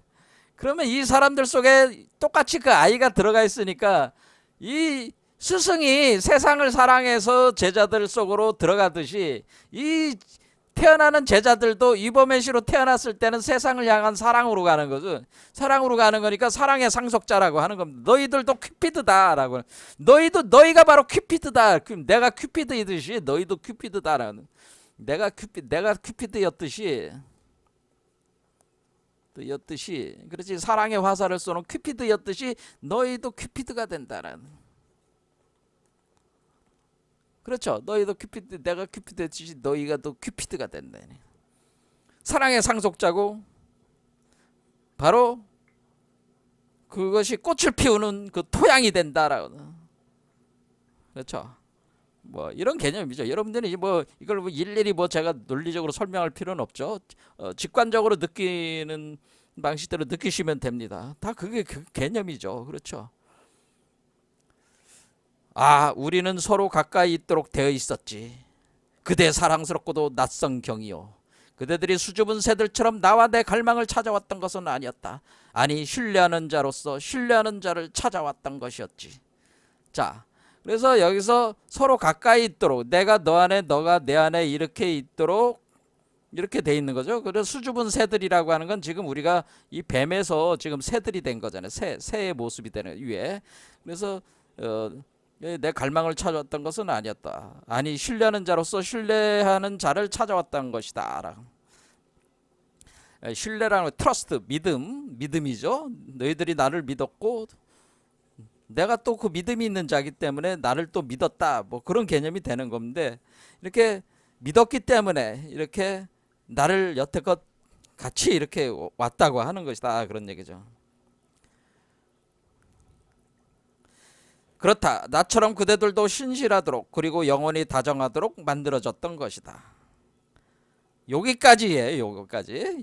S1: 그러면 이 사람들 속에 똑같이 그 아이가 들어가 있으니까 이 스승이 세상을 사랑해서 제자들 속으로 들어가듯이 이 태어나는 제자들도 이버맨시로 태어났을 때는 세상을 향한 사랑으로 가는 거죠. 사랑으로 가는 거니까 사랑의 상속자라고 하는 겁니다. 너희들도 큐피드다라고. 너희가 바로 큐피드다. 내가 큐피드이듯이 너희도 큐피드다라는. 내가 큐피드였듯이 그렇지 사랑의 화살을 쏘는 큐피드였듯이 너희도 큐피드가 된다라는. 그렇죠. 너희도 큐피드, 내가 큐피드였듯이 너희가 또 큐피드가 된다. 사랑의 상속자고 바로 그것이 꽃을 피우는 그 토양이 된다라고. 그렇죠. 뭐 이런 개념이죠. 여러분들이 뭐 이걸 뭐 일일이 뭐 제가 논리적으로 설명할 필요는 없죠. 직관적으로 느끼는 방식대로 느끼시면 됩니다. 다 그게 그 개념이죠. 그렇죠. 아, 우리는 서로 가까이 있도록 되어 있었지. 그대 사랑스럽고도 낯선 경이요. 그대들이 수줍은 새들처럼 나와 내 갈망을 찾아왔던 것은 아니었다. 아니 신뢰하는 자로서 신뢰하는 자를 찾아왔던 것이었지. 자. 그래서 여기서 서로 가까이 있도록 내가 너 안에 너가 내 안에 이렇게 있도록 이렇게 돼 있는 거죠. 그래서 수줍은 새들이라고 하는 건 지금 우리가 이 뱀에서 지금 새들이 된 거잖아요. 새의 모습이 되는 위에. 그래서 내 갈망을 찾아왔던 것은 아니었다. 아니 신뢰하는 자로서 신뢰하는 자를 찾아왔던 것이다. 신뢰라는 건 트러스트, 믿음이죠. 너희들이 나를 믿었고 내가 또 그 믿음이 있는 자기 때문에 나를 또 믿었다. 뭐 그런 개념이 되는 건데 이렇게 믿었기 때문에 이렇게 나를 여태껏 같이 이렇게 왔다고 하는 것이다. 그런 얘기죠. 그렇다. 나처럼 그대들도 신실하도록 그리고 영원히 다정하도록 만들어졌던 것이다. 여기까지예요.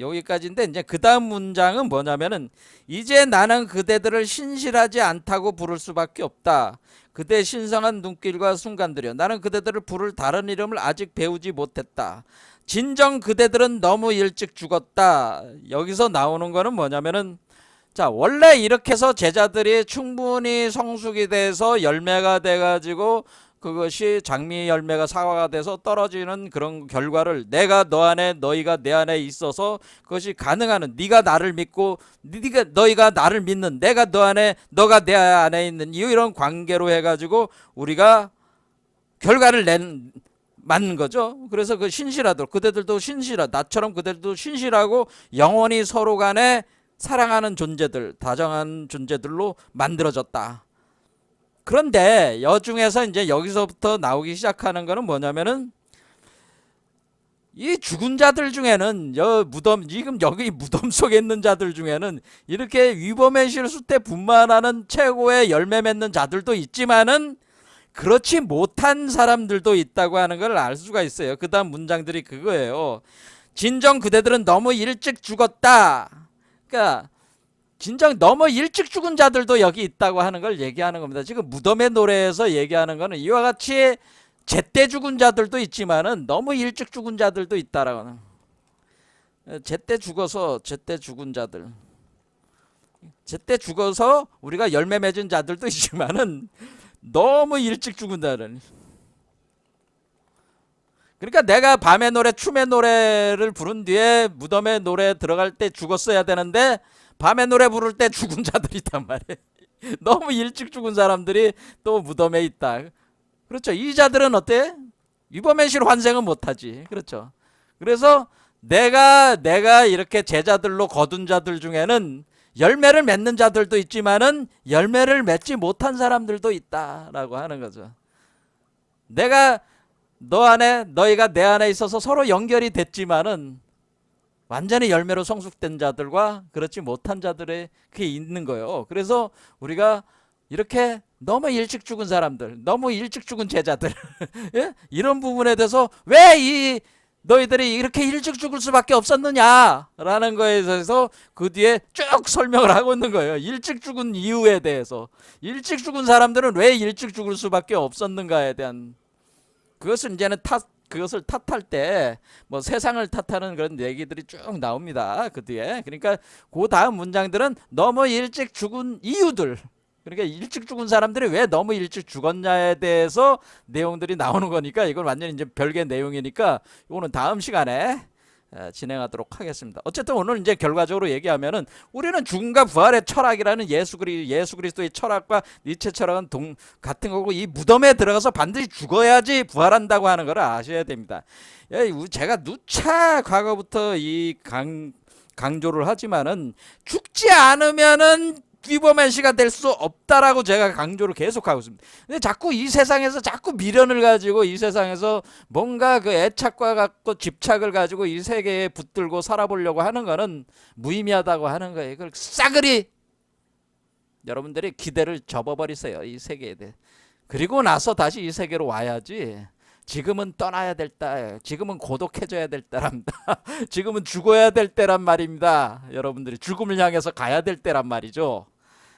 S1: 여기까지인데 이제 그 다음 문장은 뭐냐면은 이제 나는 그대들을 신실하지 않다고 부를 수밖에 없다. 그대 신성한 눈길과 순간들이여 나는 그대들을 부를 다른 이름을 아직 배우지 못했다. 진정 그대들은 너무 일찍 죽었다. 여기서 나오는 거는 뭐냐면은 자, 원래 이렇게 해서 제자들이 충분히 성숙이 돼서 열매가 돼가지고 그것이 장미 열매가 사과가 돼서 떨어지는 그런 결과를 내가 너 안에 너희가 내 안에 있어서 그것이 가능한 네가 나를 믿고 너희가 나를 믿는 내가 너 안에 너가 내 안에 있는 이런 관계로 해가지고 우리가 결과를 맞는 거죠. 그래서 그 신실하도록 그대들도 나처럼 그대들도 신실하고 영원히 서로 간에 사랑하는 존재들, 다정한 존재들로 만들어졌다. 그런데 여중에서 이제 여기서부터 나오기 시작하는 거는 뭐냐면은 이 죽은 자들 중에는 지금 여기 무덤 속에 있는 자들 중에는 이렇게 위범의 실수 때 분만하는 최고의 열매 맺는 자들도 있지만은 그렇지 못한 사람들도 있다고 하는 걸 알 수가 있어요. 그 다음 문장들이 그거예요. 진정 그대들은 너무 일찍 죽었다. 그러니까 진정 너무 일찍 죽은 자들도 여기 있다고 하는 걸 얘기하는 겁니다. 지금 무덤의 노래에서 얘기하는 거는 이와 같이 제때 죽은 자들도 있지만은 너무 일찍 죽은 자들도 있다라고. 제때 죽은 자들. 제때 죽어서 우리가 열매 맺은 자들도 있지만은 너무 일찍 죽은 자들. 그러니까 내가 밤의 노래, 춤의 노래를 부른 뒤에 무덤의 노래 들어갈 때 죽었어야 되는데 밤의 노래 부를 때 죽은 자들이 있단 말이에요. 너무 일찍 죽은 사람들이 또 무덤에 있다. 그렇죠. 이 자들은 어때? 위범의실 환생은 못하지. 그렇죠. 그래서 내가 이렇게 제자들로 거둔 자들 중에는 열매를 맺는 자들도 있지만은 열매를 맺지 못한 사람들도 있다라고 하는 거죠. 내가 너 안에 너희가 내 안에 있어서 서로 연결이 됐지만은 완전히 열매로 성숙된 자들과 그렇지 못한 자들의 그게 있는 거예요. 그래서 우리가 이렇게 너무 일찍 죽은 사람들, 너무 일찍 죽은 제자들 예? 이런 부분에 대해서 왜 너희들이 이렇게 일찍 죽을 수밖에 없었느냐라는 거에 대해서 그 뒤에 쭉 설명을 하고 있는 거예요. 일찍 죽은 이유에 대해서 일찍 죽은 사람들은 왜 일찍 죽을 수밖에 없었는가에 대한 그것을 이제는 그것을 탓할 때 뭐 세상을 탓하는 그런 얘기들이 쭉 나옵니다. 그 뒤에. 그러니까 그 다음 문장들은 너무 일찍 죽은 이유들. 그러니까 일찍 죽은 사람들이 왜 너무 일찍 죽었냐에 대해서 내용들이 나오는 거니까 이건 완전히 이제 별개 내용이니까 이거는 다음 시간에 진행하도록 하겠습니다. 어쨌든 오늘 이제 결과적으로 얘기하면은 우리는 죽음과 부활의 철학이라는 예수 그리스도의 철학과 니체 철학은 같은 거고 이 무덤에 들어가서 반드시 죽어야지 부활한다고 하는 걸 아셔야 됩니다. 제가 누차 과거부터 강조를 하지만은 죽지 않으면은 위버맨시가 될 수 없다라고 제가 강조를 계속하고 있습니다. 근데 자꾸 이 세상에서 자꾸 미련을 가지고 이 세상에서 뭔가 그 애착과 갖고 집착을 가지고 이 세계에 붙들고 살아보려고 하는 거는 무의미하다고 하는 거예요. 그걸 싸그리 여러분들이 기대를 접어버리세요. 이 세계에 대해. 그리고 나서 다시 이 세계로 와야지. 지금은 떠나야 될 때, 지금은 고독해져야 될 때랍니다. 지금은 죽어야 될 때란 말입니다. 여러분들이 죽음을 향해서 가야 될 때란 말이죠.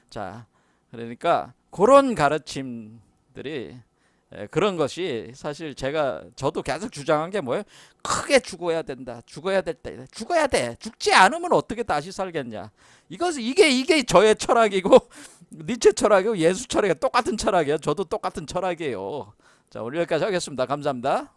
S1: 자, 그러니까 그런 가르침들이 그런 것이 사실 저도 계속 주장한 게 뭐예요? 크게 죽어야 된다. 죽어야 될 때, 죽어야 돼. 죽지 않으면 어떻게 다시 살겠냐? 이게 저의 철학이고 니체 철학이고 예수 철학이 똑같은 철학이에요. 저도 똑같은 철학이에요. 자, 오늘 여기까지 하겠습니다. 감사합니다.